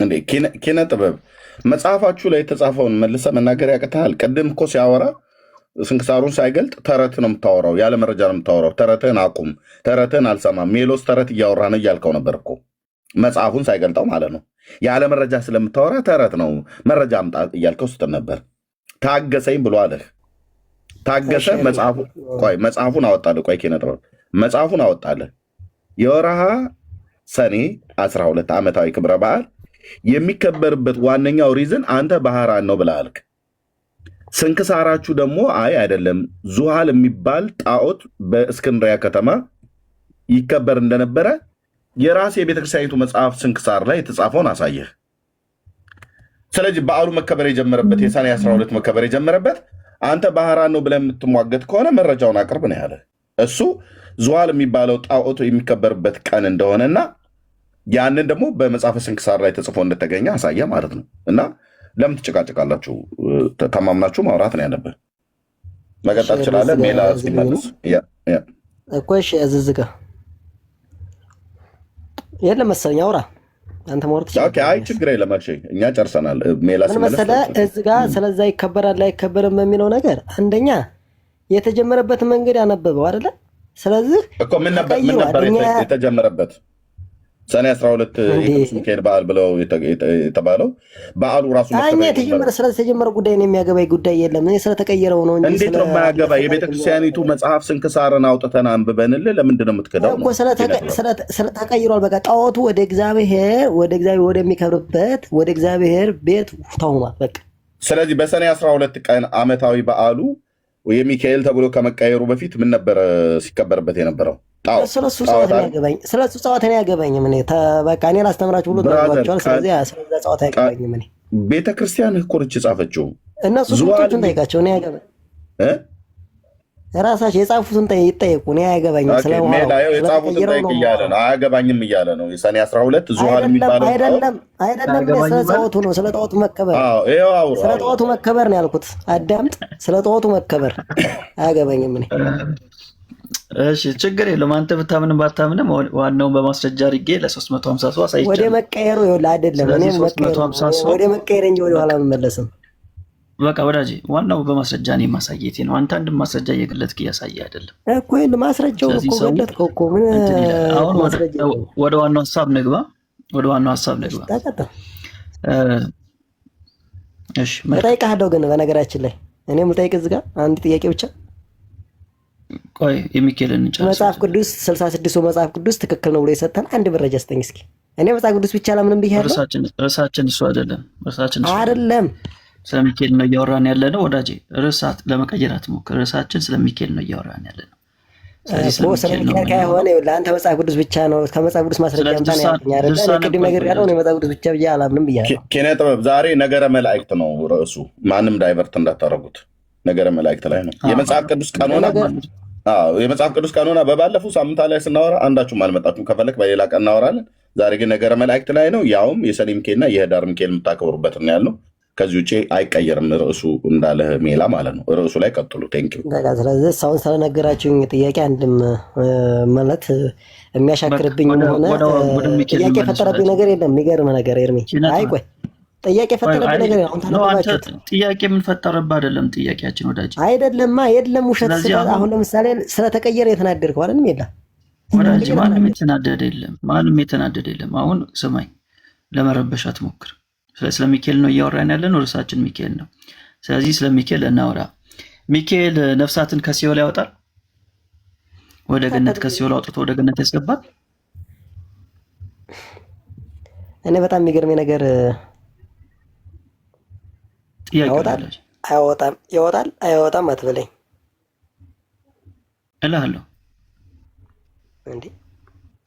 እንዴ ኪነ ጥበብ መጽሐፋችሁ ላይ የተጻፈውን መልሰ መናገር ያቅትሃል? ቅድም እኮ ሲያወራ ስንክሳሩን ሳይገልጥ ተረት ነው የምታወራው፣ ያለ መረጃ ነው የምታወራው። ተረትህን አቁም፣ ተረትህን አልሰማም። ሜሎስ ተረት እያወራ ነው እያልከው ነበር እኮ መጽሐፉን ሳይገልጠው ማለት ነው። ያለ መረጃ ስለምታወራ ተረት ነው መረጃ አምጣ እያልከው ስትል ነበር። ታገሰኝ ብሎ አለህ። ታገሰ። መጽሐፉን አወጣልህ። ቆይ ኪነ ጥበብ መጽሐፉን አወጣልህ። የወርሃ ሰኔ 12 ዓመታዊ ክብረ በዓል የሚከበርበት ዋነኛው ሪዝን አንተ ባህራን ነው ብለህ አልክ። ስንክሳራችሁ ደግሞ አይደለም ዙሃል የሚባል ጣዖት በእስክንድሪያ ከተማ ይከበር እንደነበረ የራስ የቤተክርስቲያኒቱ መጽሐፍ ስንክሳር ላይ የተጻፈውን አሳየህ። ስለዚህ በዓሉ መከበር የጀመረበት የሰኔ 12 መከበር የጀመረበት አንተ ባህራን ነው ብለህ የምትሟገት ከሆነ መረጃውን አቅርብ ነው ያለ። እሱ ዙሃል የሚባለው ጣዖቱ የሚከበርበት ቀን እንደሆነና ያንን ደግሞ በመጽሐፈ ስንክሳር ላይ ተጽፎ እንደተገኘ አሳየ ማለት ነው። እና ለምን ትጨቃጨቃላችሁ? ተማምናችሁ ማውራት ነው ያለብህ። መቀጠል ትችላለህ። ሜላ ሲመለስ እኮ እሺ፣ እዝዝጋ የለም መሰለኝ አውራ አንተ ሞርት አይ ችግር የለም እኛ ጨርሰናል። ሜላ ሲመለስ እዝጋ ስለዛ ይከበራል አይከበርም በሚለው ነገር አንደኛ የተጀመረበት መንገድ ያነበበው አይደለ? ስለዚህ እኮ ምን ነበር የተጀመረበት? ሰኔ 12 የቅዱስ ሚካኤል በዓል ብለው የተባለው በዓሉ ራሱ ስለተጀመረ ጉዳይ ነው የሚያገባኝ ጉዳይ የለም። ስለተቀየረው ነው እንጂ እንዴት ነው የማያገባ? የቤተክርስቲያኒቱ መጽሐፍ ስንክሳርን አውጥተን አንብበንልህ ለምንድን ነው የምትከዳው? ስለተቀይሯል። በቃ ጣዖቱ ወደ እግዚአብሔር ወደሚከብርበት ወደ እግዚአብሔር ቤት ተውኗል። በቃ ስለዚህ በሰኔ 12 ቀን ዓመታዊ በዓሉ የሚካኤል ተብሎ ከመቀየሩ በፊት ምን ነበረ ሲከበርበት የነበረው? ስለሱ ጨዋታ ነው ያገባኝ። ምን በቃ እኔ ላስተምራችሁ ብሎ ተባባቸዋል። ስለዚህ ስለዛ ጨዋታ ያገባኝ። ምን ቤተክርስቲያን እኮ ነች የጻፈችው። እነሱ ሱቶቹን ጠይቃቸው ነው ያገባኝ። ራሳቸው የጻፉትን ይጠየቁ። እኔ አያገባኝም። ሜላየው የጻፉትን ጠይቅ እያለ ነው። አያገባኝም እያለ ነው። የሰኔ 12 ዙሃል የሚባለው አይደለም። ስለ ጣዖቱ ነው። ስለ ጣዖቱ መከበር፣ ስለ ጣዖቱ መከበር ነው ያልኩት። አዳምጥ። ስለ ጣዖቱ መከበር አያገባኝም እኔ። እሺ ችግር የለውም። አንተ ብታምንም ባታምንም ዋናውን በማስረጃ አድርጌ ለ350 ሰው አሳይቻለሁ። ወደ መቀየሩ ይኸውልህ አይደለም። እኔ ወደ መቀየር እንጂ ወደ ኋላ አልመለስም። በቃ ወዳጄ ዋናው በማስረጃ እኔ ማሳየቴ ነው። አንተ አንድ ማስረጃ እየገለጥክ እያሳየ አይደለም እኮ። ይሄን ማስረጃው እኮ ገለጥከው እኮ። ምን አሁን ወደ ዋናው ሐሳብ ንግባ። እሺ እጠይቅሃለሁ። ግን በነገራችን ላይ እኔም ልጠይቅ እዚህ ጋር አንድ ጥያቄ ብቻ። ቆይ የሚኬልን እንጨርስ። መጽሐፍ ቅዱስ 66 መጽሐፍ ቅዱስ ትክክል ነው ብሎ የሰጠን አንድ መረጃ ስጠኝ እስኪ። እኔ መጽሐፍ ቅዱስ ብቻ ለምንም ብያለሁ። ርዕሳችን እሱ አይደለም። አይደለም ስለሚኬል ነው እያወራን ያለ ነው ወዳጄ። ርዕሳት ለመቀየር አትሞክር። ርዕሳችን ስለሚኬል ነው እያወራን ያለ ነው። ስለሚኬል ከሆነ ለአንተ መጽሐፍ ቅዱስ ብቻ ነው። ከመጽሐፍ ቅዱስ ማስረጃ እንኳን ያልኩኝ አይደለም። ቅድም ነገር ያለው ነው መጽሐፍ ቅዱስ ብቻ ብዬ አላምንም ብያለሁ። ኪነ ጥበብ ዛሬ ነገረ መላእክት ነው ርዕሱ። ማንም ዳይቨርት እንዳታረጉት። ነገረ መላእክት ላይ ነው የመጽሐፍ ቅዱስ ቀኖና። የመጽሐፍ ቅዱስ ቀኖና በባለፈው ሳምንት ላይ ስናወራ አንዳችሁም አልመጣችሁም። ከፈለክ በሌላ ቀን እናወራለን። ዛሬ ግን ነገረ መላእክት ላይ ነው። ያውም የሰኔ ሚካኤልና የህዳር ሚካኤል የምታከብሩበት ነው ያልነው። ከዚህ ውጭ አይቀየርም ርዕሱ እንዳለ ሜላ ማለት ነው። ርዕሱ ላይ ቀጥሉ። ቴንኪው። ስለዚህ አሁን ስለነገራችሁኝ ጥያቄ አንድም ማለት የሚያሻክርብኝ ሆነ ጥያቄ የፈጠረብኝ ነገር የለም። የሚገርም ነገር ኤርሚ፣ አይ ቆይ ጥያቄ የፈጠረብኝ ነገር አሁን ታነባችሁት። ጥያቄ የምንፈጠረብህ አይደለም ጥያቄያችን ወዳጅ አይደለማ። የለም ውሸት። አሁን ለምሳሌ ስለተቀየረ የተናደድከው አይደለም? የለም ወዳጅ፣ ማንም የተናደደ የለም። አሁን ስማኝ፣ ለመረበሽ አትሞክር። ስለ ሚካኤል ነው እያወራን ያለን። ርዕሳችን ሚካኤል ነው። ስለዚህ ስለ ሚካኤል እናውራ። ሚካኤል ነፍሳትን ከሲኦል ያወጣል፣ ወደ ገነት ከሲኦል አውጥቶ ወደ ገነት ያስገባል። እኔ በጣም የሚገርመኝ ነገር ያወጣል አይወጣም፣ ያወጣል አይወጣም አትበለኝ እልሃለሁ። እንዴ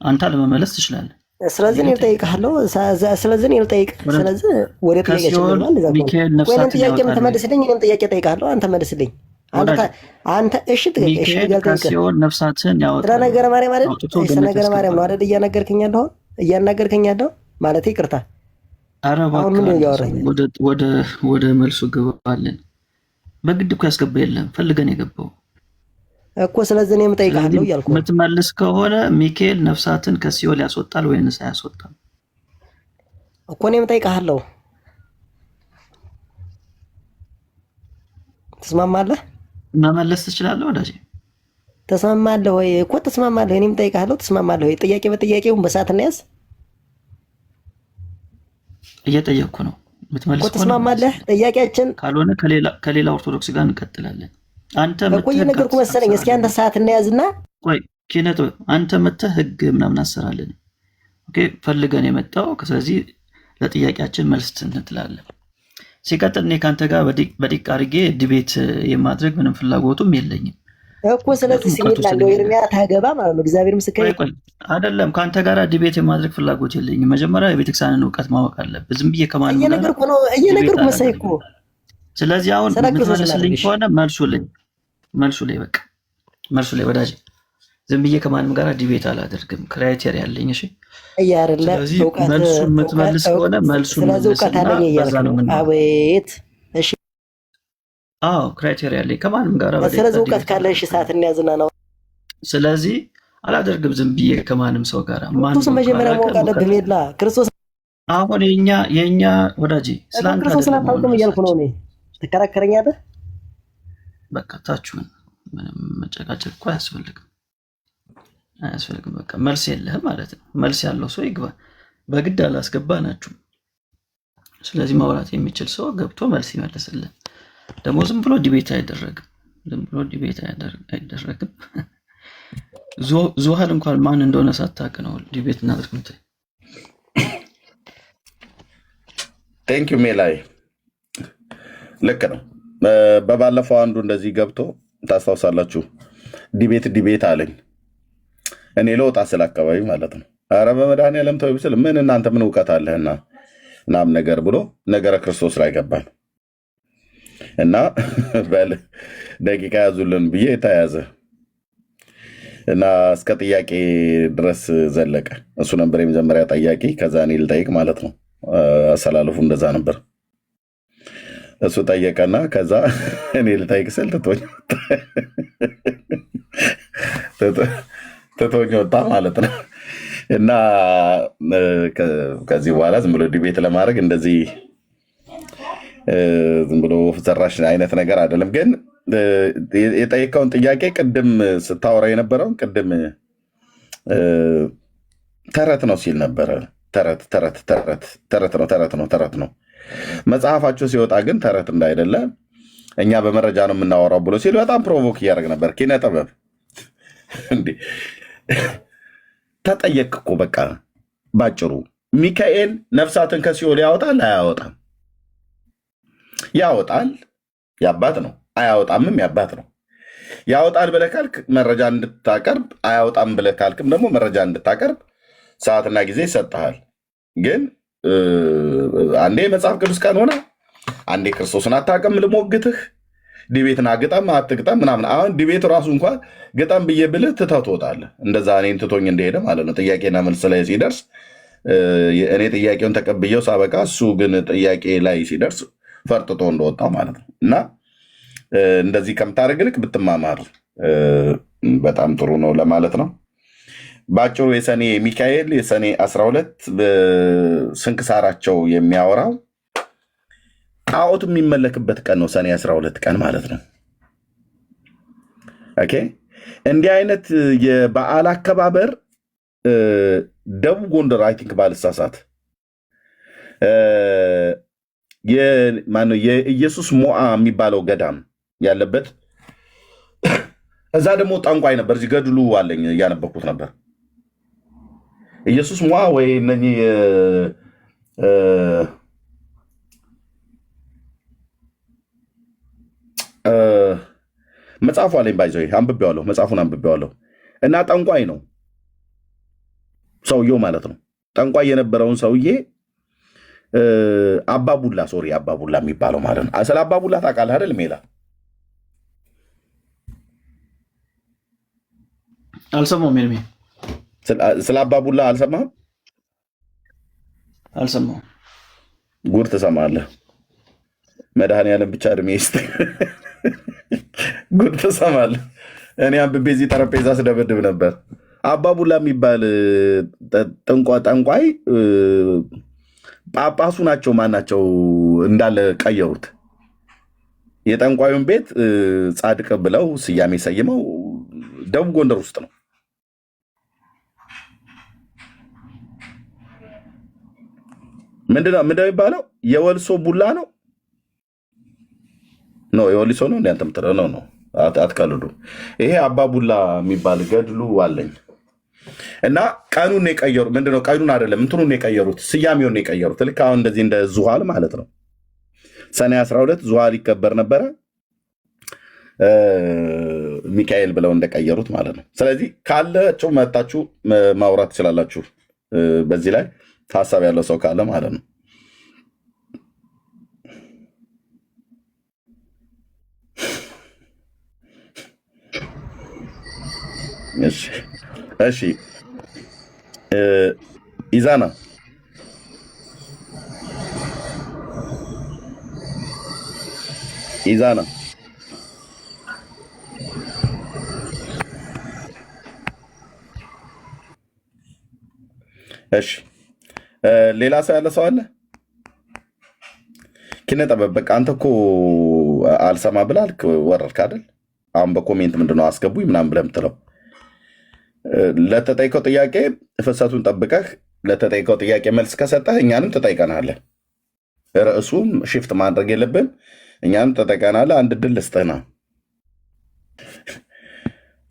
አንተ ለመመለስ ትችላለህ። ስለዚህ እኔ ልጠይቅሃለሁ። ስለዚህ ወደ ጥያቄ የምትመልስልኝ እኔም ጥያቄ እጠይቅሃለሁ፣ አንተ መልስልኝ። አንተ እሺ ከሲኦል ነፍሳትን ያወጣል። ስለ ነገረ ማርያም አይደል? ስለ ነገረ ማርያም ነው አይደል እያናገርከኝ ያለው ማለት ይቅርታ። ኧረ እባክህ ወደ መልሱ ግባለን። በግድ እኮ ያስገባ የለም፣ ፈልገን የገባው እኮ። ስለዚህ እኔም እጠይቅሃለሁ እያልኩ የምትመልስ ከሆነ ሚካኤል ነፍሳትን ከሲኦል ያስወጣል ወይንስ አያስወጣም እኮ እኔም እጠይቅሃለሁ። ትስማማለህ? መመለስ ትችላለህ ወዳጄ። ተስማማለህ ወይ እኮ? ተስማማለህ? እኔም እጠይቅሃለሁ። ተስማማለህ ወይ? ጥያቄ በጥያቄው በሰዓት እናያዝ። እየጠየቅኩ ነው። የምትመልስ ከሆነ ተስማማለህ? ጥያቄያችን ካልሆነ ከሌላ ኦርቶዶክስ ጋር እንቀጥላለን። አንተ እኮ እየነገርኩ መሰለኝ። እስኪ አንተ ሰዓት እናያዝና ቆይ ኪነት አንተ መተህ ህግ ምናምን አሰራለን። ኦኬ ፈልገን የመጣው ስለዚህ ለጥያቄያችን መልስ እንትላለን። ሲቀጥል እኔ ካንተ ጋር በዲቅ አድርጌ ዲቤት የማድረግ ምንም ፍላጎቱም የለኝም እኮ። ስለዚህ ሲሚላ ነው ኤርሚያ ታገባ ማለት ነው። እግዚአብሔር ምስክር አይደለም። ካንተ ጋር ዲቤት የማድረግ ፍላጎት የለኝም። መጀመሪያ የቤተክርስቲያንን እውቀት ማወቅ አለብህ። ዝም ብዬ ከማን እየነገርኩ መሰለኝ እኮ። ስለዚህ አሁን የምትመልስልኝ ከሆነ መልሱ ላይ በቃ መልሱ ላይ ወዳጅ፣ ዝም ብዬ ከማንም ጋር ዲቤት አላደርግም። ክራይቴሪያ አለኝ። እሺ ስለዚህ መልሱ የምትመልስ ከሆነ መልሱን አቤት። እሺ አዎ ክራይቴሪያ አለኝ ከማንም ጋር። ስለዚህ እውቀት ካለ እሺ ሰዓት እንያዝና ነው። ስለዚህ አላደርግም ዝም ብዬ ከማንም ሰው ጋር። ክርስቶስ መጀመሪያ ማወቅ አለብህ። ሜላ ክርስቶስ አሁን የኛ ወዳጅ ስላንተ ክርስቶስ አታውቅም እያልኩ ነው እኔ። ትከራከረኛለህ? በቃ ታችሁን ምንም መጨቃጨቅ እኮ አያስፈልግም። በቃ መልስ የለህም ማለት ነው። መልስ ያለው ሰው ይግባ። በግድ አላስገባናችሁም። ስለዚህ ማውራት የሚችል ሰው ገብቶ መልስ ይመልስልን። ደግሞ ዝም ብሎ ዲቤት አይደረግም። ዙሃል እንኳን ማን እንደሆነ ሳታውቅ ነው ዲቤት እናድርግ ምትል። ቴንክ ዩ ሜላይ። ልክ ነው። በባለፈው አንዱ እንደዚህ ገብቶ ታስታውሳላችሁ፣ ዲቤት አለኝ። እኔ ለወጣ ስለ አካባቢ ማለት ነው። ኧረ በመድኃኒዓለም ተው ብስል ምን እናንተ ምን እውቀት አለህና ምናምን ነገር ብሎ ነገረ ክርስቶስ ላይ ገባን። እና በል ደቂቃ ያዙልን ብዬ ተያዘ እና እስከ ጥያቄ ድረስ ዘለቀ። እሱ ነበር የመጀመሪያ ጠያቂ። ከዛ እኔ ልጠይቅ ማለት ነው። አሰላለፉ እንደዛ ነበር። እሱ ጠየቀና ከዛ እኔ ልጠይቅ ስል ትቶኝ ወጣ ማለት ነው። እና ከዚህ በኋላ ዝም ብሎ ዲቤት ለማድረግ እንደዚህ ዝም ብሎ ዘራሽ አይነት ነገር አይደለም። ግን የጠየቀውን ጥያቄ ቅድም ስታወራ የነበረውን ቅድም ተረት ነው ሲል ነበረ። ተረት ነው። መጽሐፋቸው ሲወጣ ግን ተረት እንዳይደለ እኛ በመረጃ ነው የምናወራው ብሎ ሲል በጣም ፕሮቮክ እያደረግ ነበር። ኪነ ጥበብ እንዴ ተጠየቅ እኮ በቃ ባጭሩ ሚካኤል ነፍሳትን ከሲኦል ያወጣል አያወጣም? ያወጣል፣ ያባት ነው። አያወጣምም፣ ያባት ነው። ያወጣል ብለህ ካልክ መረጃ እንድታቀርብ፣ አያወጣም ብለህ ካልክም ደግሞ መረጃ እንድታቀርብ ሰዓትና ጊዜ ይሰጥሃል። ግን አንዴ መጽሐፍ ቅዱስ ቀን ሆነ፣ አንዴ ክርስቶስን አታውቅም ልሞግትህ፣ ዲቤትን ግጠም አትግጠም ምናምን። አሁን ዲቤት ራሱ እንኳን ግጠም ብዬ ብልህ ትተህ ትወጣለህ። እንደዛ እኔን ትቶኝ እንደሄደ ማለት ነው። ጥያቄና መልስ ላይ ሲደርስ እኔ ጥያቄውን ተቀብየው ሳበቃ እሱ ግን ጥያቄ ላይ ሲደርስ ፈርጥጦ እንደወጣው ማለት ነው። እና እንደዚህ ከምታደርግ ልክ ብትማማር በጣም ጥሩ ነው ለማለት ነው። በአጭሩ የሰኔ ሚካኤል የሰኔ 12 ስንክሳራቸው የሚያወራው ጣዖት የሚመለክበት ቀን ነው። ሰኔ 12 ቀን ማለት ነው። ኦኬ። እንዲህ አይነት የበዓል አከባበር ደቡብ ጎንደር አይ ቲንክ ባልሳሳት የኢየሱስ ሞዓ የሚባለው ገዳም ያለበት እዛ ደግሞ ጠንቋይ ነበር። እዚህ ገድሉ አለኝ እያነበኩት ነበር። ኢየሱስ ሞዓ ወይ እነኚህ መጽሐፉ አለኝ ባይዘ አንብቤዋለሁ። መጽሐፉን አንብቤዋለሁ። እና ጠንቋይ ነው ሰውየው ማለት ነው። ጠንቋይ የነበረውን ሰውዬ አባቡላ አባቡላ የሚባለው ማለት ነው። ስለ አባቡላ ታውቃለህ አይደል ሜላ? አልሰማሁም። ስለ አባቡላ አልሰማህም? አልሰማሁም። ጉድ ትሰማለህ። መድኃኒዓለም ብቻ እድሜ ይስጥ። ጉድ ትሰማለህ። እኔ አንብቤ እዚህ ጠረጴዛ ስደበድብ ነበር። አባቡላ የሚባል ጠንቋይ ጳጳሱ ናቸው። ማናቸው እንዳለ ቀየሩት። የጠንቋዩን ቤት ጻድቅ ብለው ስያሜ ሰይመው ደቡብ ጎንደር ውስጥ ነው። ምንድነው የሚባለው? የወልሶ ቡላ ነው የወሊሶ ነው። እንደ አንተ የምትለው ነው። አትቀልዱ። ይሄ አባቡላ የሚባል ገድሉ አለኝ እና ቀኑን የቀየሩት ምንድነው? ቀኑን አይደለም እንትኑን የቀየሩት፣ ስያሜውን የቀየሩት። ልክ አሁን እንደዚህ እንደ ዙሃል ማለት ነው። ሰኔ 12 ዙሃል ይከበር ነበረ፣ ሚካኤል ብለው እንደቀየሩት ማለት ነው። ስለዚህ ካላችሁ መጣችሁ ማውራት ትችላላችሁ። በዚህ ላይ ሀሳብ ያለው ሰው ካለ ማለት ነው። እሺ ኢዛና እሺ ሌላ ሰው ያለ ሰው አለ? ኪነ ጥበብ በቃ አንተ እኮ አልሰማ ብላልክ ወረድክ አይደል? አሁን በኮሜንት ምንድነው አስገቡኝ ምናምን ብለህ የምትለው ለተጠይቀው ጥያቄ ፍሰቱን ጠብቀህ ለተጠይቀው ጥያቄ መልስ ከሰጠህ እኛንም ትጠይቀናለህ። ርዕሱም ሽፍት ማድረግ የለብን። እኛንም ትጠይቀናለህ። አንድ ድል ልስጥህና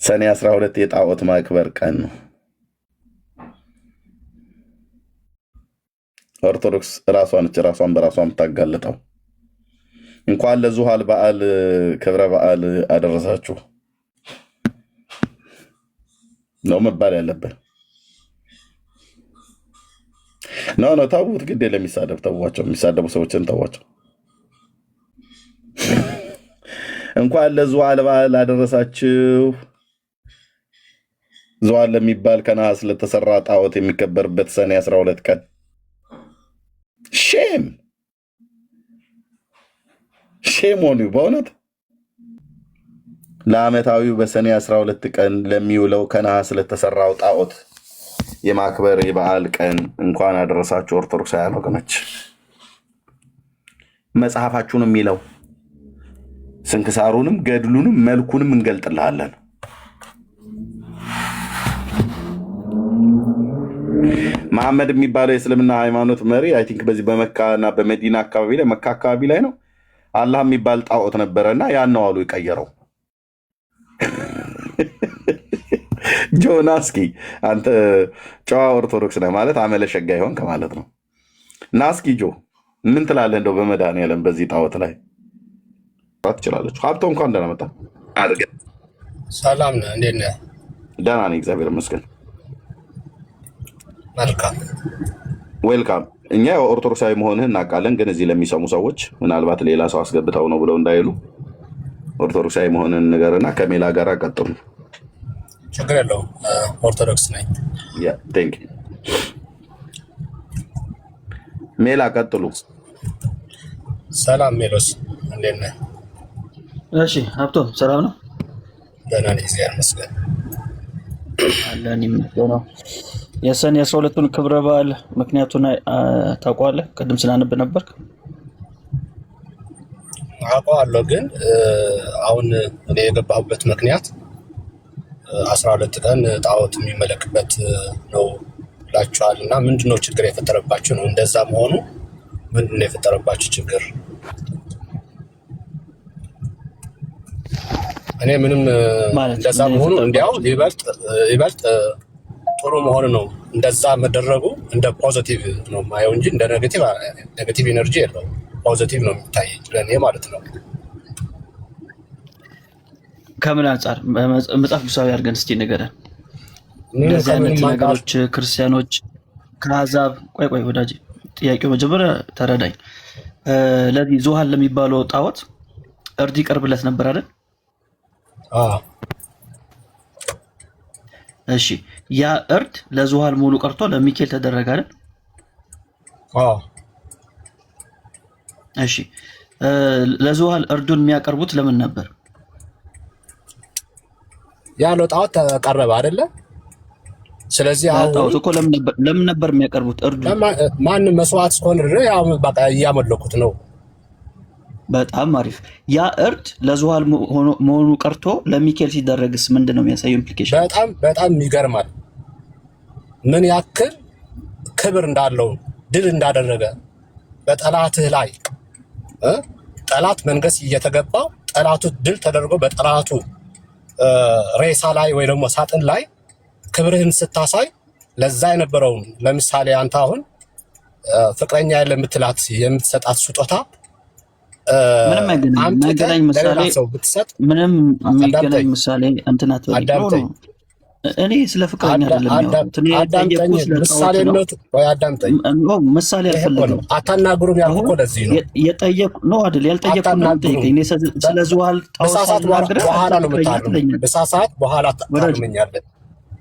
ሰኔ 12 የጣዖት ማክበር ቀን ነው። ኦርቶዶክስ ራሷን በራሷ የምታጋልጠው። እንኳን ለዙሃል በዓል ክብረ በዓል አደረሳችሁ ነው መባል ያለብን። ነው ተዉት፣ ግድ የለም የሚሳደብ ተዋቸው። የሚሳደቡ ሰዎችን ተዋቸው። እንኳን ለዙዋል በዓል አደረሳችሁ። ዙዋል ለሚባል ከነሐስ ለተሰራ ጣዖት የሚከበርበት ሰኔ 12 ቀን ሼም ሆኑ። በእውነት ለዓመታዊው በሰኔ 12 ቀን ለሚውለው ከነሐስ ለተሰራው ጣዖት የማክበር የበዓል ቀን እንኳን አደረሳችሁ ኦርቶዶክሳውያን ወገኖች። መጽሐፋችሁን የሚለው ስንክሳሩንም ገድሉንም መልኩንም እንገልጥልሃለን። መሐመድ የሚባለው የእስልምና ሃይማኖት መሪ አይ ቲንክ በዚህ በመካ እና በመዲና አካባቢ ላይ መካ አካባቢ ላይ ነው አላህ የሚባል ጣዖት ነበረና ያን ነው አሉ የቀየረው። ጆና እስኪ አንተ ጨዋ ኦርቶዶክስ ነህ ማለት አመለሸጋ ይሆን ከማለት ነው። እና እስኪ ጆ ምን ትላለህ? እንደው በመድኃኒዓለም በዚህ ጣዖት ላይ ትችላለች። ሀብቶ እንኳን ደህና መጣ። ሰላም ነህ? እንዴት ነህ? ደህና ነኝ እግዚአብሔር ይመስገን። መልካም ዌልካም። እኛ ኦርቶዶክሳዊ መሆንህን እናውቃለን፣ ግን እዚህ ለሚሰሙ ሰዎች ምናልባት ሌላ ሰው አስገብተው ነው ብለው እንዳይሉ ኦርቶዶክሳዊ መሆንህን ንገርና ከሜላ ጋር ቀጥሉ። ችግር የለውም። ኦርቶዶክስ ነኝ። ቴንክ ዩ ሜላ ቀጥሉ። ሰላም ሜሎስ፣ እንዴት ነህ? እሺ ሀብቶ ሰላም ነው? ደህና ነኝ እግዚአብሔር ይመስገን። አለን ነው። የሰኔ 12ቱን ክብረ በዓል ምክንያቱን ታውቀዋለህ? ቅድም ስናነብ ነበርክ። አውቀዋለሁ፣ ግን አሁን እኔ የገባሁበት ምክንያት 12 ቀን ጣዖት የሚመለክበት ነው ብላችኋል። እና ምንድነው ችግር የፈጠረባችሁ ነው? እንደዛ መሆኑ ምንድነው የፈጠረባችሁ ችግር? እኔ ምንም እንደዛ መሆኑ እንዲያው ይበልጥ ጥሩ መሆኑ ነው። እንደዛ መደረጉ እንደ ፖዚቲቭ ነው ማየው እንጂ እንደ ኔጌቲቭ ኤነርጂ የለውም። ፖዚቲቭ ነው የሚታየኝ ለእኔ ማለት ነው። ከምን አንጻር መጽሐፍ ቅዱሳዊ አድርገን እስኪ ንገረን። እንደዚህ አይነት ነገሮች ክርስቲያኖች ከአሕዛብ ቆይ ወዳጅ ጥያቄው መጀመሪያ ተረዳኝ። ለዚህ ዙሃል ለሚባለው ጣዖት እርድ ይቀርብለት ነበር አይደል? እሺ ያ እርድ ለዙሃል ሙሉ ቀርቶ ለሚካኤል ተደረገ አይደል? እሺ ለዙሃል እርዱን የሚያቀርቡት ለምን ነበር? ያለው ጣዖት ተቀረበ አይደለ? ስለዚህ ጣዖት እኮ ለምን ነበር የሚያቀርቡት? እርዱ ማንም መስዋዕት እስከሆነ ያው በቃ እያመለኩት ነው። በጣም አሪፍ። ያ እርድ ለዙሃል መሆኑ ቀርቶ ለሚካኤል ሲደረግስ ምንድነው የሚያሳየው ኢምፕሊኬሽን? በጣም ይገርማል። ምን ያክል ክብር እንዳለው ድል እንዳደረገ በጠላትህ ላይ ጠላት መንገስ እየተገባው ጠላቱ ድል ተደርጎ በጠላቱ ሬሳ ላይ ወይ ደግሞ ሳጥን ላይ ክብርህን ስታሳይ ለዛ የነበረውን ለምሳሌ አንተ አሁን ፍቅረኛ ያለ የምትላት የምትሰጣት ስጦታ ምንም አይገናኝ ምሳሌ ምንም የሚገናኝ ምሳሌ እንትናት ነው። እኔ ስለ ፍቅረኛ አይደለም ምሳሌ አልፈለግም። አታናግሩም ያልኩህ እኮ ለዚህ ነው የጠየቁ ነው አይደል? ያልጠየቁ ነው ጠይቀኝ። እኔ ስለ ዙሃል ጣዖት በኋላ ነው የምታርመኝ። በሳሳት በኋላ ታርመኛለህ።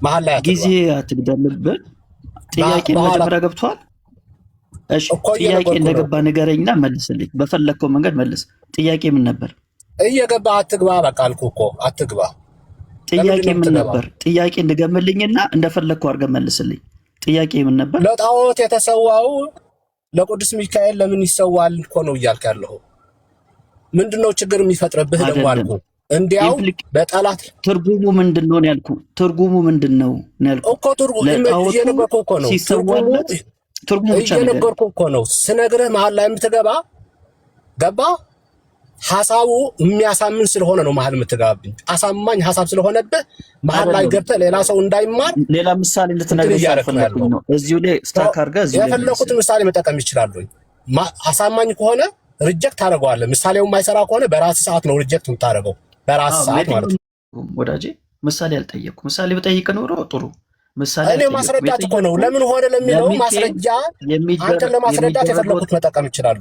መሀል ላይ ጊዜ አትግደልብን። ጥያቄ መጀመሪያ ገብቷል። እሺ ጥያቄ እንደገባ ንገረኝና መልስልኝ። በፈለግከው መንገድ መልስ። ጥያቄ ምን ነበር? እየገባ አትግባ። በቃ አልኩህ እኮ አትግባ። ጥያቄ ምን ነበር? ጥያቄ እንድገምልኝና እንደፈለግከው አድርገህ መልስልኝ። ጥያቄ ምን ነበር? ለጣዖት የተሰዋው ለቅዱስ ሚካኤል ለምን ይሰዋል እኮ ነው እያልክ ያለኸው። ምንድነው ችግር የሚፈጥርብህ ደግሞ አልኩህ። እንዲያው በጠላት ትርጉሙ ምንድነው ነው ያልኩህ። ትርጉሙ ምንድነው ነው ያልኩህ እኮ። ትርጉሙ እየነገርኩህ እኮ ነው። ትርጉሙ ብቻ እየነገርኩህ እኮ ነው። ስነግርህ መሀል ላይ የምትገባ ገባ ሐሳቡ የሚያሳምን ስለሆነ ነው መሀል የምትገባብኝ። አሳማኝ ሐሳብ ስለሆነብህ መሀል ላይ ገብተህ ሌላ ሰው እንዳይማር ሌላ ምሳሌ ልትነግረኝ ያልፈለኩኝ ነው። እዚሁ ላይ ስታክ አድርገህ እዚሁ ላይ የፈለኩትን ምሳሌ መጠቀም ይችላል። አሳማኝ ከሆነ ሪጀክት ታደርገዋለህ። ምሳሌው የማይሰራ ከሆነ በራስህ ሰዓት ነው ሪጀክት የምታደርገው፣ በራስህ ሰዓት ማለት ነው። ወዳጄ ምሳሌ አልጠየቅኩ። ምሳሌ በጠይቅ ኖሮ ጥሩ ምሳሌ እኔ ማስረዳት እኮ ነው። ለምን ሆነ ለሚለው ማስረጃ አንተን ለማስረዳት የፈለኩት መጠቀም ይችላል።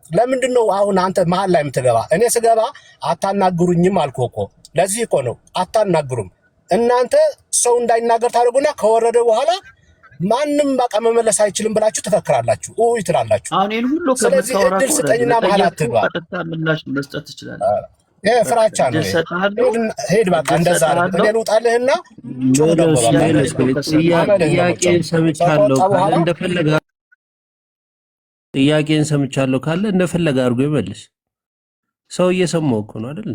ለምንድን ነው አሁን አንተ መሀል ላይ የምትገባ? እኔ ስገባ አታናግሩኝም አልኩህ እኮ። ለዚህ እኮ ነው አታናግሩም። እናንተ ሰው እንዳይናገር ታደርጉና ከወረደ በኋላ ማንም በቃ መመለስ አይችልም ብላችሁ ትፈክራላችሁ፣ ትላላችሁ። ስለዚህ እድል ስጠኝና መሀል አትግባ። መስጠት ትችላለህ። ፍራቻ ነው። ሄድ በቃ እንደዛ ነው። እኔ ልውጣልህና ጥያቄን ሰምቻለሁ ካለ እንደፈለገ ጥያቄን ሰምቻለሁ ካለ እንደፈለገ አድርጎ ይመልስ። ሰው እየሰማው እኮ ነው አይደል?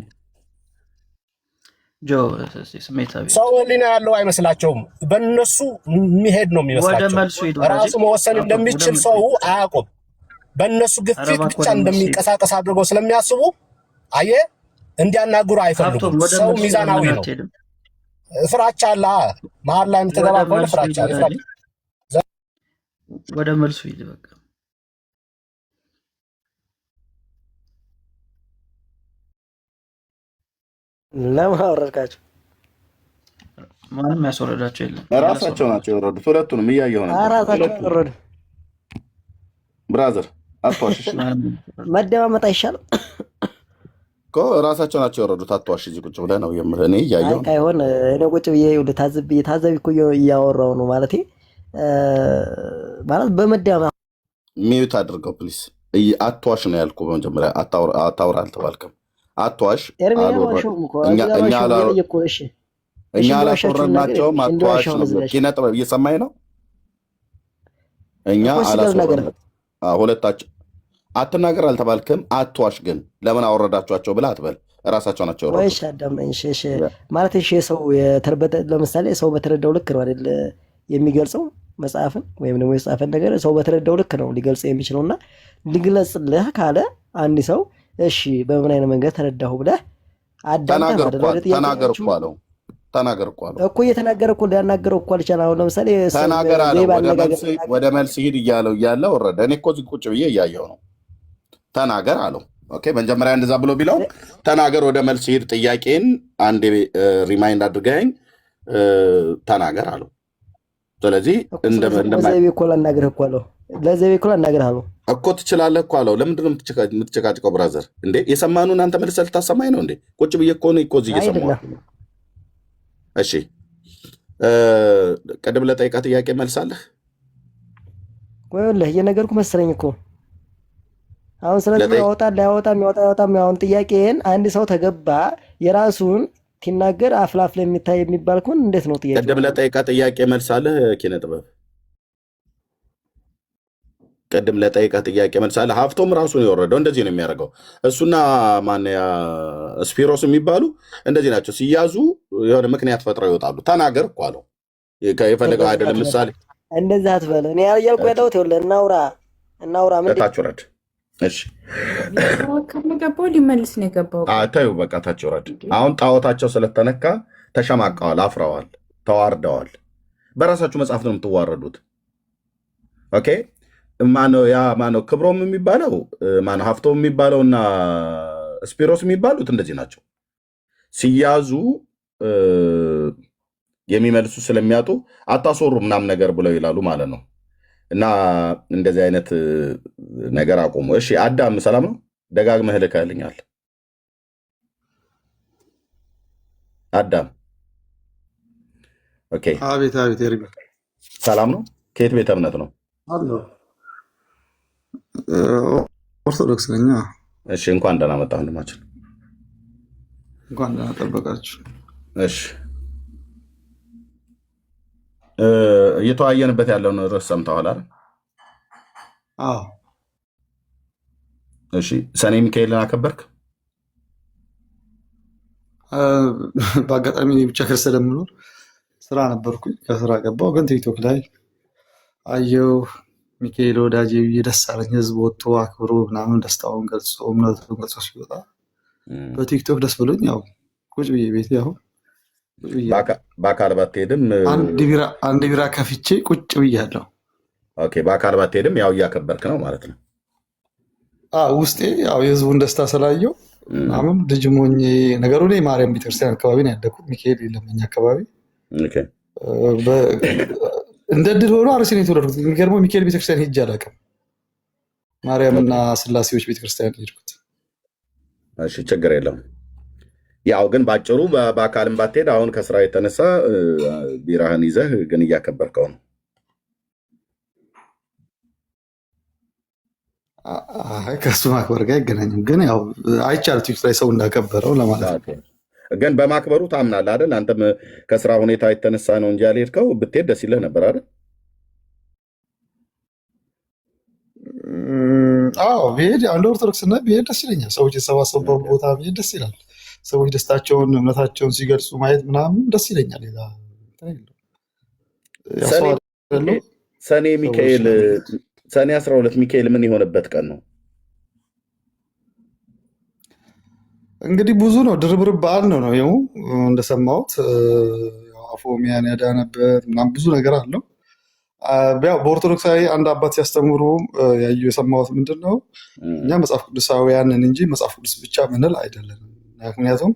ሰው ህሊና ያለው አይመስላቸውም። በእነሱ የሚሄድ ነው የሚመስላቸው። ራሱ መወሰን እንደሚችል ሰው አያውቁም። በእነሱ ግፊት ብቻ እንደሚንቀሳቀስ አድርገው ስለሚያስቡ አየህ እንዲያናግሩ አይፈልጉም። ሰው ሚዛናዊ ነው። ፍራቻ አለ። መሀል ላይ የምትገባ ከሆነ ፍራቻ አለ። ወደ መልሱ ሂድ በቃ። ለምን አወረድካቸው? ማንም ያስወረዳቸው የለም። ራሳቸው ናቸው የወረዱት። ሁለቱንም እያየሁ ነው። ራሳቸው ወረዱ። ብራዘር አትዋሽሽ። መደማመጥ አይሻልም እኮ? ራሳቸው ናቸው የወረዱት። አትዋሽ። እዚህ ቁጭ ብለህ ነው የምልህ። እኔ እያየሁ ነው። አይሆን እኔ ቁጭ ብዬ ታዘቢ እኮ እያወራሁ ነው ማለት በመደማመጥ ሚዩት አድርገው ፕሊስ። አትዋሽ ነው ያልኩህ። በመጀመሪያ አታውራ አልተባልክም። አትዋሽ። እኛ አላስወረድናቸውም። አትዋሽ ነው። ኪነ ጥበብ እየሰማኝ ነው። እኛ አላስወረድናቸውም። ሁለታቸው አትናገር አልተባልክም። አትዋሽ ግን ለምን አወረዳችኋቸው ብለህ አትበል። እራሳቸው ናቸው የወረዱት ማለት። ሰው ለምሳሌ ሰው በተረዳው ልክ ነው አይደል የሚገልጸው መጽሐፍን ወይም ደግሞ የጻፈን ነገር ሰው በተረዳው ልክ ነው ሊገልጸው የሚችለውና ሊግለጽልህ ካለ አንድ ሰው እሺ በምን አይነት መንገድ ተረዳሁ ብለህ ተናገር እኮ አለው እኮ እየተናገረ እኮ ሊያናገረው እኮ አልቻለም። አሁን ለምሳሌ ተናገር አለው። ወደ መልስ ሂድ እያለ ወረደ። እኔ እኮ እዚህ ቁጭ ብዬ እያየሁ ነው። ተናገር አለው። ኦኬ መጀመሪያ እንደዛ ብሎ ቢለው ተናገር፣ ወደ መልስ ሂድ፣ ጥያቄን አንዴ ሪማይንድ አድርገኝ ተናገር አለው። ስለዚህ ለዘቤ እኮ ላናግርህ እኮ አለው። ለዘቤ እኮ ላናግርህ አለው እኮ። ትችላለህ እኮ አለው። ለምንድን ነው የምትጨቃጭቀው? ብራዘር እንዴ የሰማኑን አንተ መልሰህ ልታሰማኝ ነው እንዴ? ቁጭ ብዬ እኮ ነው እዚህ እየሰማሁ። እሺ ቅድም ለጠይቃ ጥያቄ መልሳለህ ወይልህ እየነገርኩህ መሰለኝ እኮ አሁን። ስለዚህ ያወጣም አሁን ጥያቄን አንድ ሰው ተገባ የራሱን ሲናገር አፍላፍ ለሚታይ የሚባል ከሆነ እንዴት ነው ጥያቄ? ቅድም ለጠይቃ ጥያቄ መልሳለህ ኪነ ጥበብ። ቅድም ለጠይቃ ጥያቄ መልሳለህ። ሀፍቶም ራሱ ነው የወረደው። እንደዚህ ነው የሚያደርገው እሱና ማነያ ስፒሮስ የሚባሉ እንደዚህ ናቸው። ሲያዙ የሆነ ምክንያት ፈጥረው ይወጣሉ። ተናገር እኮ አለው። የፈለገው አይደለም። ምሳሌ እንደዛ አትበል። እኔ ያልኩ ያለሁት ይኸውልህ፣ እናውራ ምን ታች ወረድ። እሺ ከመገባው ሊመልስ ነው የገባው። ታዩ በቃ ታች ወረድ። አሁን ጣዖታቸው ስለተነካ ተሸማቀዋል፣ አፍረዋል፣ ተዋርደዋል። በራሳችሁ መጽሐፍ ነው የምትዋረዱት። ኦኬ ማነው ክብሮም የሚባለው ማነው ሀፍቶም የሚባለውና ስፒሮስ የሚባሉት እንደዚህ ናቸው። ሲያዙ የሚመልሱ ስለሚያጡ አታስወሩ ምናምን ነገር ብለው ይላሉ ማለት ነው። እና እንደዚህ አይነት ነገር አቁሙ። እሺ አዳም ሰላም ነው? ደጋግመህ ልከህልኛል። አዳም ኦኬ። አቤት ኤርሚ ሰላም ነው? ከየት ቤተ እምነት ነው? ኦርቶዶክስ ነኝ። እሺ እንኳን ደህና መጣህ ወንድማችን። እንኳን ደህና ጠበቃችሁ። እሺ እየተወያየንበት ያለውን ርዕስ ሰምተዋል አይደል? አዎ። እሺ ሰኔ ሚካኤልን አከበርክ? በአጋጣሚ ብቻ ስለምኖር ስራ ነበርኩኝ። ከስራ ገባሁ፣ ግን ቲክቶክ ላይ አየው ሚካኤል ወዳጄ ብዬ ደስ አለኝ። ህዝብ ወጥቶ አክብሮ ምናምን ደስታውን ገልጾ እምነቱን ገልጾ ሲወጣ በቲክቶክ ደስ ብሎኝ ያው ቁጭ ብዬ ቤቴ አሁን በአካል ባትሄድም አንድ ቢራ ከፍቼ ቁጭ ብያለሁ። ኦኬ በአካል ባትሄድም ያው እያከበርክ ነው ማለት ነው። ውስጤ ያው የህዝቡን ደስታ ስላየው ምናምን ልጅ ሞኜ ነገሩ ላይ ማርያም ቤተክርስቲያን አካባቢ ነው ያደኩት። ሚካኤል የለም እኛ አካባቢ። እንደ ድል ሆኖ አርሲ ነው የተወለድኩት። የሚገርመው ሚካኤል ቤተክርስቲያን ሄጄ አላውቅም። ማርያምና ስላሴዎች ቤተክርስቲያን ሄድኩት። እሺ ችግር የለም። ያው ግን ባጭሩ በአካልም ባትሄድ አሁን ከስራ የተነሳ ቢራህን ይዘህ ግን እያከበርከው ነው። ከሱ ማክበር ጋር አይገናኝም። ግን ያው አይቻልም ቲክቶክ ላይ ሰው እንዳከበረው ለማለት ነው። ግን በማክበሩ ታምናለህ አይደል? አንተም ከስራ ሁኔታ የተነሳ ነው እንጂ ያልሄድከው ብትሄድ ደስ ይልህ ነበር አይደል? አዎ ብሄድ አንድ ኦርቶዶክስና ብሄድ ደስ ይለኛል። ሰዎች የተሰባሰቡበት ቦታ ብሄድ ደስ ይላል። ሰዎች ደስታቸውን እምነታቸውን ሲገልጹ ማየት ምናምን ደስ ይለኛል። ሰኔ ሚካኤል ሰኔ 12 ሚካኤል ምን የሆነበት ቀን ነው? እንግዲህ ብዙ ነው፣ ድርብርብ በዓል ነው ነው ይኸው እንደሰማሁት አፎሚያን ያዳነበት ምናምን ብዙ ነገር አለው። ያው በኦርቶዶክሳዊ አንድ አባት ሲያስተምሩ የሰማሁት ምንድን ነው እኛ መጽሐፍ ቅዱሳውያንን እንጂ መጽሐፍ ቅዱስ ብቻ ምንል አይደለንም። ምክንያቱም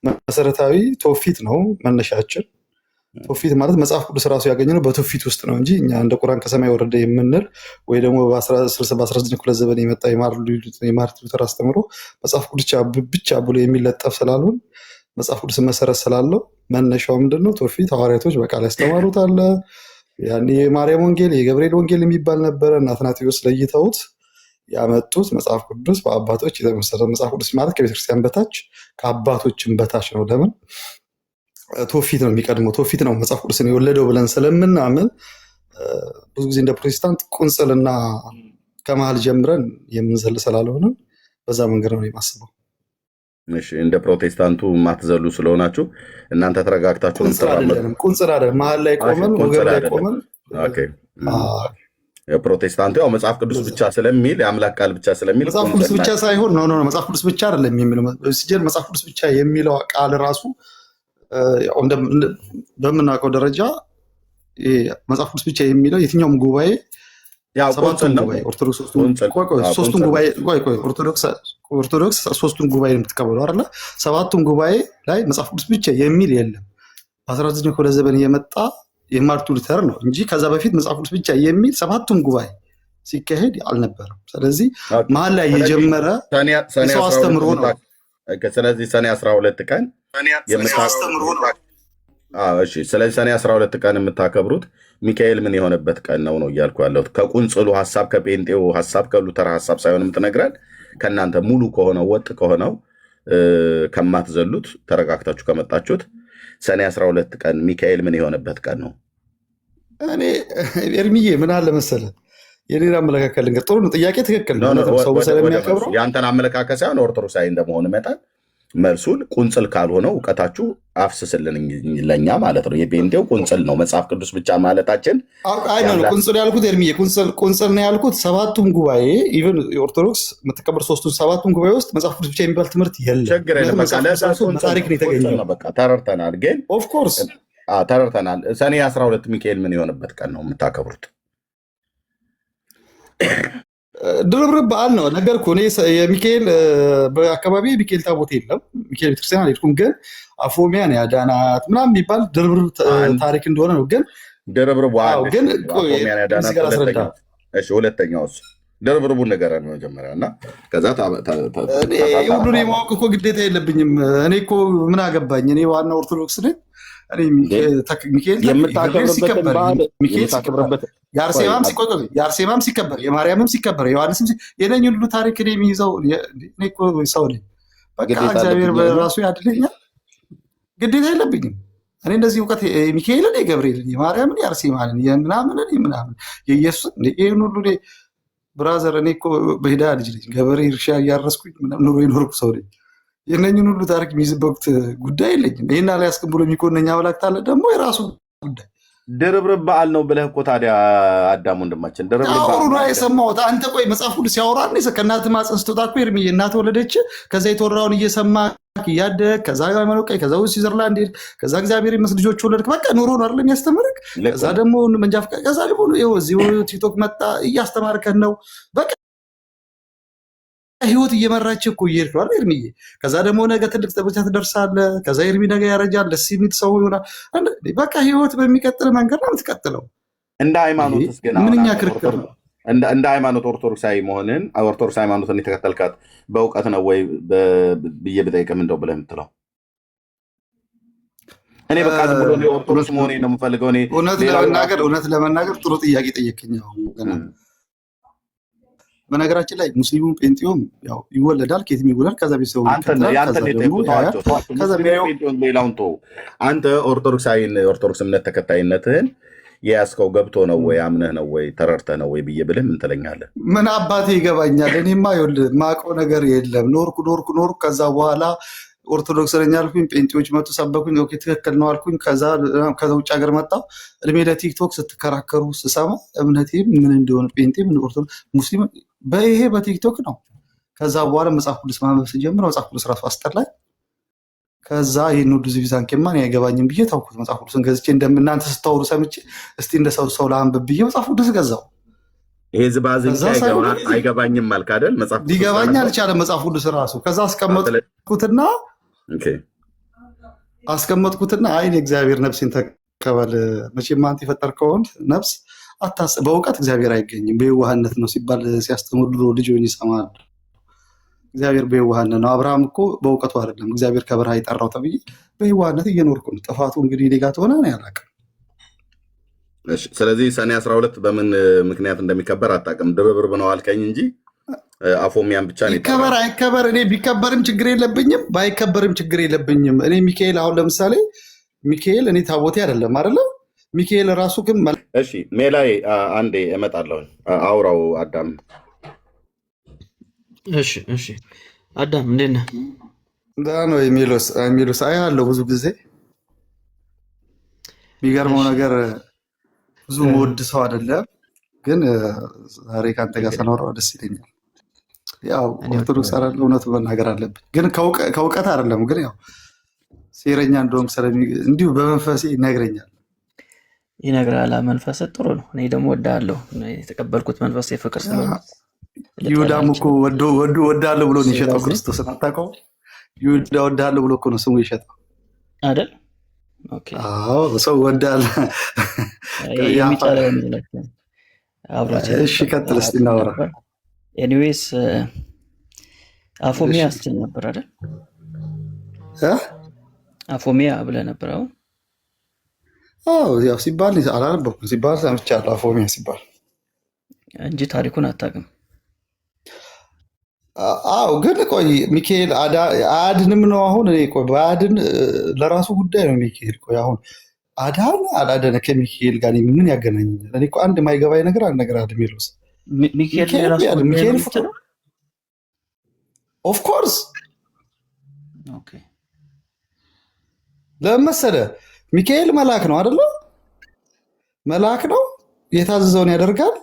መሰረታዊ ትውፊት ነው መነሻችን። ትውፊት ማለት መጽሐፍ ቅዱስ ራሱ ያገኘነው በትውፊት ውስጥ ነው እንጂ እኛ እንደ ቁርአን ከሰማይ ወረደ የምንል ወይ ደግሞ በ19 ክፍለ ዘመን የመጣ የማርቲን ሉተር አስተምሮ መጽሐፍ ቅዱስ ብቻ ብሎ የሚለጠፍ ስላልሆን መጽሐፍ ቅዱስ መሰረት ስላለው መነሻው ምንድነው? ትውፊት ሐዋርያቶች በቃል ያስተማሩት አለ። ያኔ የማርያም ወንጌል የገብርኤል ወንጌል የሚባል ነበረ እና አትናቴዎስ ለይተውት ያመጡት መጽሐፍ ቅዱስ በአባቶች የተመሰረተ መጽሐፍ ቅዱስ ማለት ከቤተክርስቲያን በታች ከአባቶችን በታች ነው። ለምን? ትውፊት ነው የሚቀድመው። ትውፊት ነው መጽሐፍ ቅዱስን የወለደው ብለን ስለምናምን ብዙ ጊዜ እንደ ፕሮቴስታንት ቁንጽልና ከመሀል ጀምረን የምንዘል ስላልሆነ በዛ መንገድ ነው የማስበው። እሺ እንደ ፕሮቴስታንቱ ማትዘሉ ስለሆናችሁ እናንተ ተረጋግታችሁ ቁንጽል አይደለም፣ መሀል ላይ ቆመን ወገብ ላይ ቆመን። የፕሮቴስታንቱ ያው መጽሐፍ ቅዱስ ብቻ ስለሚል የአምላክ ቃል ብቻ ስለሚል መጽሐፍ ቅዱስ ብቻ ሳይሆን መጽሐፍ ቅዱስ ብቻ አይደለም የሚለው ሲጀር መጽሐፍ ቅዱስ ብቻ የሚለው ቃል ራሱ በምናውቀው ደረጃ መጽሐፍ ቅዱስ ብቻ የሚለው የትኛውም ጉባኤ ኦርቶዶክስ ሶስቱን ጉባኤ የምትቀበለው አይደለ? ሰባቱም ጉባኤ ላይ መጽሐፍ ቅዱስ ብቻ የሚል የለም። በ19ኛው ክፍለ ዘመን የመጣ የማርቲን ሉተር ነው እንጂ ከዛ በፊት መጽሐፍ ቅዱስ ብቻ የሚል ሰባቱም ጉባኤ ሲካሄድ አልነበረም። ስለዚህ መሀል ላይ የጀመረ ሰው አስተምሮ ነው። ስለዚህ ሰኔ 12 ቀን ስለዚህ ሰኔ 12 ቀን የምታከብሩት ሚካኤል ምን የሆነበት ቀን ነው እያልኩ ያለሁት። ከቁንጽሉ ሀሳብ ከጴንጤው ሀሳብ ከሉተር ሀሳብ ሳይሆን የምትነግረን ከእናንተ ሙሉ ከሆነው ወጥ ከሆነው ከማትዘሉት ተረጋግታችሁ ከመጣችሁት ሰኔ 12 ቀን ሚካኤል ምን የሆነበት ቀን ነው? እኔ ኤርሚዬ ምን አለ መሰለህ የሌላ አመለካከት ልንገር። ጥሩ ነው፣ ጥያቄ ትክክል ነው። ሰው ስለሚያከብረው የአንተን አመለካከት ሳይሆን ኦርቶዶክሳዊ እንደመሆን መጠን መልሱን ቁንጽል ካልሆነው እውቀታችሁ አፍስስልን ለኛ ማለት ነው። የጴንጤው ቁንጽል ነው መጽሐፍ ቅዱስ ብቻ ማለታችን። አይ ነው ቁንጽል ያልኩት ኤርሚዬ፣ ቁንጽል ነው ያልኩት። ሰባቱም ጉባኤ ኢቨን የኦርቶዶክስ የምትቀበል ሰባቱም ጉባኤ ውስጥ መጽሐፍ ቅዱስ ብቻ የሚባል ትምህርት የለም። ችግር የለም። ታሪክ ነው የተገኘው። በቃ ተረድተናል። ግን ኦፍኮርስ ተረድተናል። ሰኔ 12 ሚካኤል ምን የሆነበት ቀን ነው የምታከብሩት? ድርብርብ በዓል ነው ነገርኩህ። እኔ የሚካኤል በአካባቢ ሚካኤል ታቦት የለም። ሚካኤል ቤተክርስቲያን አልሄድኩም። ግን አፎሚያን ያዳናት ምናምን የሚባል ድርብርብ ታሪክ እንደሆነ ነው። ግን ድርብርቡ ግን ሁለተኛው እሱ ድርብርቡን ንገረን መጀመሪያ እና ከዛ ሁሉን የማወቅ እኮ ግዴታ የለብኝም። እኔ እኮ ምን አገባኝ? እኔ ዋና ኦርቶዶክስ ነኝ። የአርሴማም ሲከበር የማርያምም ሲከበር የዮሐንስም የነኝ ሁሉ ታሪክ የሚይዘው ሰው ነኝ። በቃ እግዚአብሔር በራሱ ያድለኛል። ግዴታ የለብኝም። እኔ እንደዚህ እውቀት የሚካኤልን የገብርኤልን የማርያምን የአርሴማንን የምናምንን የምናምን የኢየሱስ ይህን ሁሉ ብራዘር እኔ እኮ በሂዳ ልጅ ነኝ። ገበሬ እርሻ እያረስኩኝ ኑሮ የኖርኩ ሰው ነኝ። የእነኝን ሁሉ ታሪክ የሚይዝበት ጉዳይ የለኝም። ይህን አላያስቅም ብሎ የሚኮነኝ አምላክ አለ ደግሞ የራሱ ጉዳይ። ድርብርብ በዓል ነው ብለህ እኮ ታዲያ አዳም ወንድማችን ድርብርብ የሰማሁት አንተ። ቆይ መጽሐፍ ሁሉ ሲያወራ ከእናትህ ማፀን ስትወጣ እኮ ኤርሚዬ እናትህ ወለደች። ከዛ የተወራውን እየሰማ እያደግ ከዛ መኖቀይ ከዛ ስዊዘርላንድ ሄድ ከዛ እግዚአብሔር ይመስገን ልጆች ወለድክ። በቃ ኑሮ ነው አይደለም የሚያስተምርክ። ከዛ ደግሞ መንጃ ፈቃድ ከዛ ደግሞ እዚሁ ቲክቶክ መጣ እያስተማርከን ነው። በቃ ህይወት እየመራች እኮ እየሄድክ ነው ኤርሚዬ። ከዛ ደግሞ ነገ ትልቅ ደረጃ ትደርሳለህ። ከዛ ኤርሚ ነገ ያረጃል፣ ደስ የሚል ሰው ይሆናል። በቃ ህይወት በሚቀጥል መንገድ ነው የምትቀጥለው። እንደ ሃይማኖትስ ግን ምንኛ ክርክር ነው። እንደ ሃይማኖት ኦርቶዶክሳዊ መሆንን ኦርቶዶክስ ሃይማኖትን የተከተልካት በእውቀት ነው ወይ ብዬ ብጠይቅም እንደው ብለህ የምትለው? እኔ በቃ ዝም ብሎ ኦርቶዶክስ መሆኔ ነው የምፈልገው። እውነት ለመናገር ጥሩ ጥያቄ ጠየቅኝ። በነገራችን ላይ ሙስሊሙም ጴንጤውም ያው ይወለዳል፣ ከየትም ይወለዳል። ከዛ ቤተሰቡ ሌላውን ተወው። አንተ ኦርቶዶክስ እምነት ተከታይነትህን የያዝከው ገብቶ ነው ወይ አምነህ ነው ወይ ተረድተህ ነው ወይ ብዬ ብልህ ምን ትለኛለህ? ምን አባቴ ይገባኛል። እኔማ ይኸውልህ የማውቀው ነገር የለም። ኖርኩ። ከዛ በኋላ ኦርቶዶክስ ነኝ አልኩኝ። ጴንጤዎች መጡ ሰበኩኝ። ኦኬ ትክክል ነው አልኩኝ። ከዛ ውጭ ሀገር መጣሁ። እድሜ ለቲክቶክ ስትከራከሩ ስሰማ እምነቴም ምን እንደሆነ ጴንጤ ምን ኦርቶዶክስ ሙስሊም በይሄ በቲክቶክ ነው። ከዛ በኋላ መጽሐፍ ቅዱስ ማንበብ ስጀምር መጽሐፍ ቅዱስ ራሱ አስጠላኝ። ከዛ ይህን ሁሉ ዚቪዛንኬማን አይገባኝም ብዬ ታውኩት። መጽሐፍ ቅዱስን ገዝቼ እንደምናንተ ስታወሩ ሰምቼ እስቲ እንደ ሰው ለአንብብ ብዬ መጽሐፍ ቅዱስ ገዛው። ይሄ ዝባዝንኬ አይገባኝም አልክ አይደል? መጽሐፍ ቅዱስ ሊገባኝ አልቻለም መጽሐፍ ቅዱስ ራሱ። ከዛ አስቀመጥኩትና አይን እግዚአብሔር ነፍሴን ተቀበል፣ መቼም አንተ የፈጠርከውን ነፍስ በእውቀት እግዚአብሔር አይገኝም በየዋህነት ነው ሲባል ሲያስተምሩ ድሮ ልጅ ሆኜ ይሰማል። እግዚአብሔር በየዋህነት ነው። አብርሃም እኮ በእውቀቱ አይደለም እግዚአብሔር ከበረሃ የጠራው ተብዬ በየዋህነት እየኖርኩ ነው። ጥፋቱ እንግዲህ እኔ ጋር ትሆነ ነው ያላቅም። ስለዚህ ሰኔ 12 በምን ምክንያት እንደሚከበር አታውቅም። ድርብርብ ነው አልከኝ እንጂ አፎሚያን ብቻ ነው ይከበር አይከበር። እኔ ቢከበርም ችግር የለብኝም፣ ባይከበርም ችግር የለብኝም። እኔ ሚካኤል አሁን ለምሳሌ ሚካኤል እኔ ታቦቴ አይደለም አይደለ? ሚካኤል ራሱ ግን እሺ፣ ሜላይ አንዴ እመጣለሁ። አውራው አዳም። እሺ አዳም እንዴት ነህ? ደህና ነው። የሚሉስ አያለሁ ብዙ ጊዜ። የሚገርመው ነገር ብዙ መወድ ሰው አይደለም፣ ግን ዛሬ ከአንተ ጋር ስናወራው ደስ ይለኛል። ያው ኦርቶዶክስ አይደለ እውነቱ መናገር አለብኝ፣ ግን ከእውቀት አይደለም። ግን ያው ሴረኛ እንደሆንክ እንዲሁ በመንፈሴ ይነግረኛል። ይነግራል። መንፈስ ጥሩ ነው። እኔ ደግሞ ወዳለሁ። የተቀበልኩት መንፈስ የፍቅር ስለሆነ ይሁዳም እኮ ወዳለሁ ብሎ ነው የሸጠው ክርስቶስን። አታውቀውም? ይሁዳ ወዳለሁ ብሎ እኮ ነው ስሙ የሸጠው አይደል? አዎ ሰው ወዳለ እሺ፣ ቀጥል እስኪ እናወራ። ኤኒዌይስ አፎሚያ ስትል ነበር አይደል? አፎሚያ ብለህ ነበር። አዎ ያው ሲባል አላነበብኩም፣ ሲባል ሰምቻለሁ። አፎሚያ ሲባል እንጂ ታሪኩን አታውቅም። አዎ ግን ቆይ ሚካኤል አያድንም ነው አሁን? እኔ ቆይ በአያድን ለራሱ ጉዳይ ነው ሚካኤል። ቆይ አሁን አዳን አላደነ ከሚካኤል ጋር ምን ያገናኛል? እኔ እኮ አንድ የማይገባኝ ነገር አንድ ነገር አለ። ሚሉስ ሚካኤል ኦፍኮርስ ለምን መሰለህ? ሚካኤል መልአክ ነው አይደለ? መልአክ ነው፣ የታዘዘውን ያደርጋል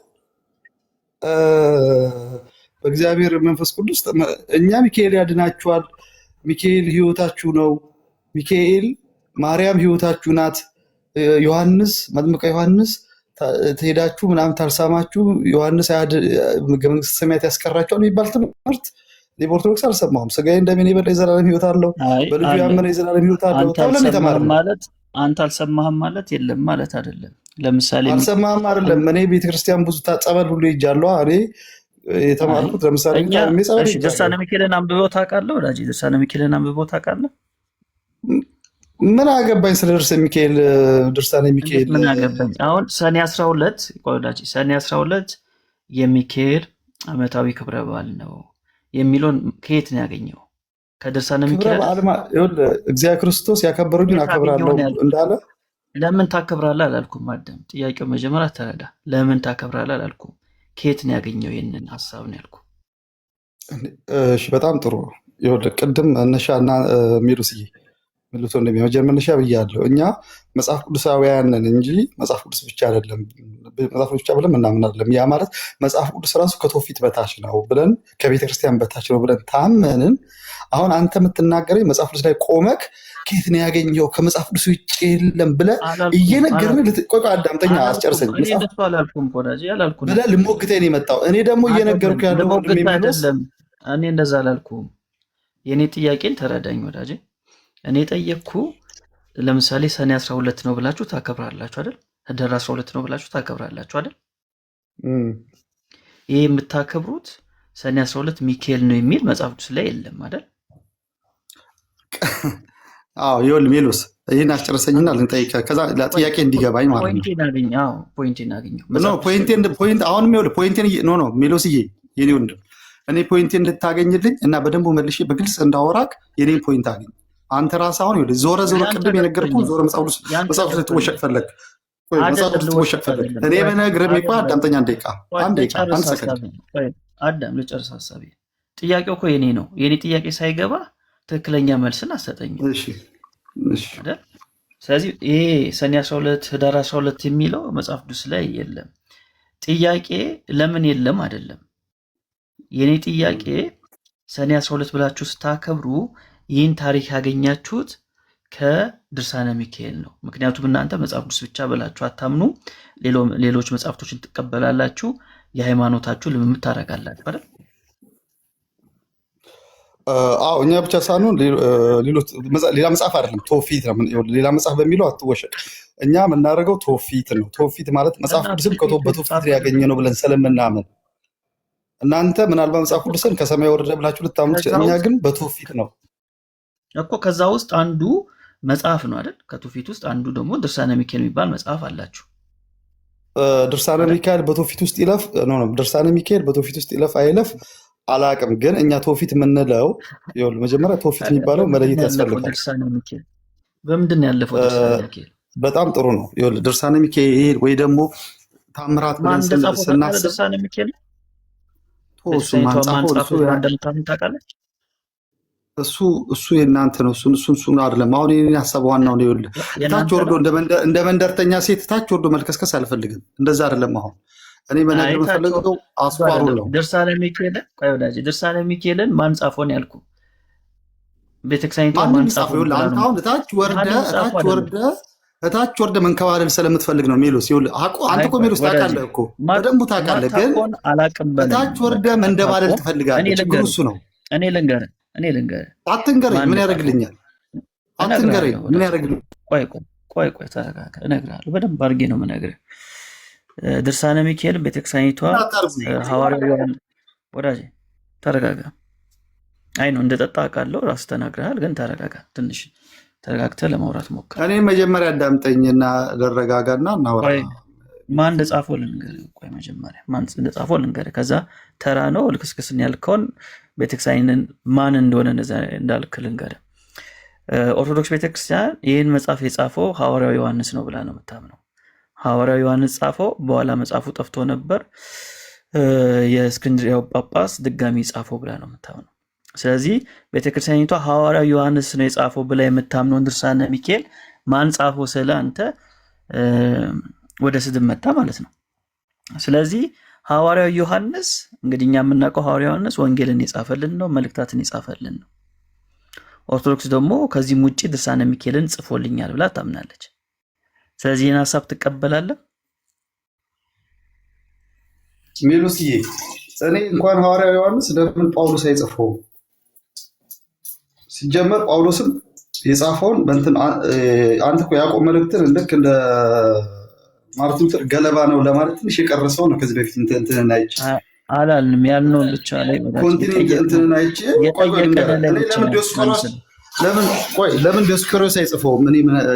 በእግዚአብሔር መንፈስ ቅዱስ። እኛ ሚካኤል ያድናችኋል፣ ሚካኤል ህይወታችሁ ነው፣ ሚካኤል ማርያም ህይወታችሁ ናት፣ ዮሐንስ መጥምቀ ዮሐንስ ትሄዳችሁ ምናምን ታልሳማችሁ ዮሐንስ መንግሥተ ሰማያት ያስቀራችኋል የሚባል ትምህርት በኦርቶዶክስ አልሰማሁም። ስጋዬን ደሜን የበላ የዘላለም ህይወት አለው፣ በልጁ ያመነ የዘላለም ህይወት አለው ተብለን የተማርነው ማለት አንተ አልሰማህም ማለት የለም ማለት አይደለም። ለምሳሌ አልሰማህም አይደለም። እኔ ቤተክርስቲያን ብዙ ጸበል ሁሉ ሄጃለሁ። እኔ የተማርኩት ለምሳሌ ድርሳነ ሚካኤልን አንብበው ታውቃለህ? ወዳጅ ድርሳነ ሚካኤልን አንብበው ታውቃለህ? ምን አገባኝ ስለ ድርሳነ ሚካኤል ምን አገባኝ? አሁን ሰኔ 12 ወዳጅ ሰኔ 12 የሚካኤል ዓመታዊ ክብረ በዓል ነው የሚለውን ከየት ነው ያገኘው? ከድርሳነ ሚካኤል እግዚአብሔር ክርስቶስ ያከበሩኝን አከብራለሁ እንዳለ። ለምን ታከብራለህ አላልኩም። አዳም ጥያቄው መጀመሪያ ተረዳ። ለምን ታከብራለህ አላልኩም። ከየት ነው ያገኘው ይህንን ሀሳብ ነው ያልኩህ። እሺ በጣም ጥሩ። ይኸውልህ ቅድም መነሻና ሚሉስዬ ሚሉት እንደሚመጀመር መነሻ ብያለሁ። እኛ መጽሐፍ ቅዱሳውያን ነን እንጂ መጽሐፍ ቅዱስ ብቻ አይደለም፣ መጽሐፍ ቅዱስ ብቻ ብለን ምናምን አይደለም። ያ ማለት መጽሐፍ ቅዱስ ራሱ ከትውፊት በታች ነው ብለን ከቤተክርስቲያን በታች ነው ብለን ታመንን። አሁን አንተ የምትናገረኝ መጽሐፍ ቅዱስ ላይ ቆመክ ከየት ነው ያገኘው ከመጽሐፍ ቅዱስ ውጭ የለም ብለህ እየነገርን ቆይ አዳምጠኛ አስጨርሰኝ ብለህ ልሞግተኝ ነው የመጣው። እኔ ደግሞ እየነገርኩ ያለው አይደለም። እኔ እንደዛ አላልኩም። የእኔ ጥያቄን ተረዳኝ ወዳጄ። እኔ ጠየቅኩ ለምሳሌ ሰኔ 12 ነው ብላችሁ ታከብራላችሁ አይደል? ህዳር 12 ነው ብላችሁ ታከብራላችሁ አይደል? ይሄ የምታከብሩት ሰኔ 12 ሚካኤል ነው የሚል መጽሐፍ ቅዱስ ላይ የለም አይደል? አዎ ይኸውልህ ሜሎስ ይህን አስጨርሰኝና ልንጠይቅህ ከዛ ጥያቄ እንዲገባኝ ማለት ነው። ፖይንቴን አገኘሁ። አሁንም ይኸውልህ ፖይንቴን ሜሎስዬ የኔ ወንድም እኔ ፖይንቴን እንድታገኝልኝ እና በደንብ መልሼ በግልጽ እንዳወራክ የኔን ፖይንት አገኝ። አንተ ራስህ አሁን ይኸውልህ ዞረ ቅድም የነገርኩህ ዞረ መጽሐፍ ቅዱስ ልትወሸቅ ፈለግ መጽሐፍ ቅዱስ ልትወሸቅ ፈለግ። እኔ በነግርህ እኮ አዳምጠኛ አንድ ሰከንድ አዳም ልጨርስ ሀሳቤ። ጥያቄው እኮ የኔ ነው። የኔ ጥያቄ ሳይገባ ትክክለኛ መልስን አሰጠኝም። ስለዚህ ይሄ ሰኔ 12 ህዳር 12 የሚለው መጽሐፍ ቅዱስ ላይ የለም። ጥያቄ ለምን የለም አይደለም። የኔ ጥያቄ ሰኔ 12 ብላችሁ ስታከብሩ ይህን ታሪክ ያገኛችሁት ከድርሳነ ሚካኤል ነው። ምክንያቱም እናንተ መጽሐፍ ቅዱስ ብቻ ብላችሁ አታምኑ፣ ሌሎች መጽሐፍቶችን ትቀበላላችሁ፣ የሃይማኖታችሁ ልምምድ ታደርጋላችሁ አይደል? አዎ እኛ ብቻ ሳንሆን ሌላ መጽሐፍ አይደለም ትውፊት ነው። ሌላ መጽሐፍ በሚለው አትወሸቅ። እኛ የምናደርገው ትውፊት ነው። ትውፊት ማለት መጽሐፍ ቅዱስን በትውፊት ያገኘ ነው ብለን ስለምናምን፣ እናንተ ምናልባት መጽሐፍ ቅዱስን ከሰማይ ወረደ ብላችሁ ልታምኑ፣ እኛ ግን በትውፊት ነው እኮ። ከዛ ውስጥ አንዱ መጽሐፍ ነው አይደል? ከትውፊት ውስጥ አንዱ ደግሞ ድርሳነ ሚካኤል የሚባል መጽሐፍ አላችሁ። ድርሳነ ሚካኤል በትውፊት ውስጥ ይለፍ ድርሳነ ሚካኤል በትውፊት ውስጥ ይለፍ አይለፍ አላቅም፣ ግን እኛ ትውፊት የምንለው መጀመሪያ ትውፊት የሚባለው መለየት ያስፈልጋል። በምንድን ነው ያለፈው ድርሳነ ሚካኤል? በጣም ጥሩ ነው። ድርሳነ ሚካኤል ወይ ደግሞ ታምራት ብለን ስናስብ ድርሳነ ሚካኤል እሱ የእናንተ ነው። እሱን አይደለም አሁን ያሰብ ዋናው ነው። ታች ወርዶ እንደ መንደርተኛ ሴት ታች ወርዶ መልከስከስ አልፈልግም። እንደዛ አይደለም አሁን እኔ መናገር የምፈልገው አስኳሩ ነው። ድርሳነ ሚካኤልን ማን ጻፈውን ያልኩ ቤተክርስቲያኒቷ ማን ጻፈው? አሁን እታች ወርደ መንከባለል ስለምትፈልግ ነው ሜሎስ። አንተ እኮ ሜሎስ ታውቃለህ እኮ በደንብ ታውቃለህ፣ ግን እታች ወርደ መንደባለል ትፈልጋለህ። ችግሩ እሱ ነው። እኔ ልንገርህ አትንገረኝ፣ ምን ያደርግልኛል? አትንገረኝ፣ ምን ያደርግልኛል? ቆይ ተረጋጋ፣ እነግርሃለሁ። በደንብ አድርጌ ነው የምነግርህ። ድርሳነ ሚካኤል ቤተክርስቲያኒቷ ሐዋርያው ወዳጄ ተረጋጋ። አይ ነው እንደጠጣ አውቃለሁ፣ ራስህ ተናግረሃል፣ ግን ተረጋጋ። ትንሽ ተረጋግተህ ለማውራት ሞክር። እኔ መጀመሪያ አዳምጠኝና ልረጋጋና እናውራ። ማን እንደጻፈው ልንገርህ። ቆይ መጀመሪያ ማን እንደጻፈው ልንገርህ፣ ከዛ ተራ ነው ልክስክስን ያልከውን ቤተክርስቲያንን ማን እንደሆነ እንዳልክ ልንገርህ። ኦርቶዶክስ ቤተክርስቲያን ይህን መጽሐፍ የጻፈው ሐዋርያው ዮሐንስ ነው ብላ ነው የምታምነው። ሐዋርያው ዮሐንስ ጻፈው፣ በኋላ መጽሐፉ ጠፍቶ ነበር፣ የእስክንድርያው ጳጳስ ድጋሚ ጻፈው ብላ ነው የምታምነው። ስለዚህ ቤተክርስቲያኒቷ ሐዋርያው ዮሐንስ ነው የጻፈው ብላ የምታምነውን ድርሳነ ሚካኤል ማን ጻፈው ስለ አንተ ወደ ስድብ መጣ ማለት ነው። ስለዚህ ሐዋርያው ዮሐንስ እንግዲህ እኛ የምናውቀው ሐዋርያው ዮሐንስ ወንጌልን የጻፈልን ነው፣ መልእክታትን የጻፈልን ነው። ኦርቶዶክስ ደግሞ ከዚህም ውጭ ድርሳነ ሚካኤልን ጽፎልኛል ብላ ታምናለች። ስለዚህ ይህን ሀሳብ ትቀበላለህ? ሜሎስዬ እኔ እንኳን ሐዋርያው ዮሐንስ ለምን ጳውሎስ አይጽፈው? ሲጀመር ጳውሎስም የጻፈውን አንተ እኮ ያዕቆብ መልእክትን ልክ እንደ ማርቲን ሉተር ገለባ ነው ለማለት ትንሽ የቀረሰው ነው። ከዚህ በፊት እንትንን አይቼ አላልንም ያልነውን ብቻ ላይ ኮንቲኔንት እንትንን አይቼ ለምን ዲዮስቆሮስ አይጽፈውም?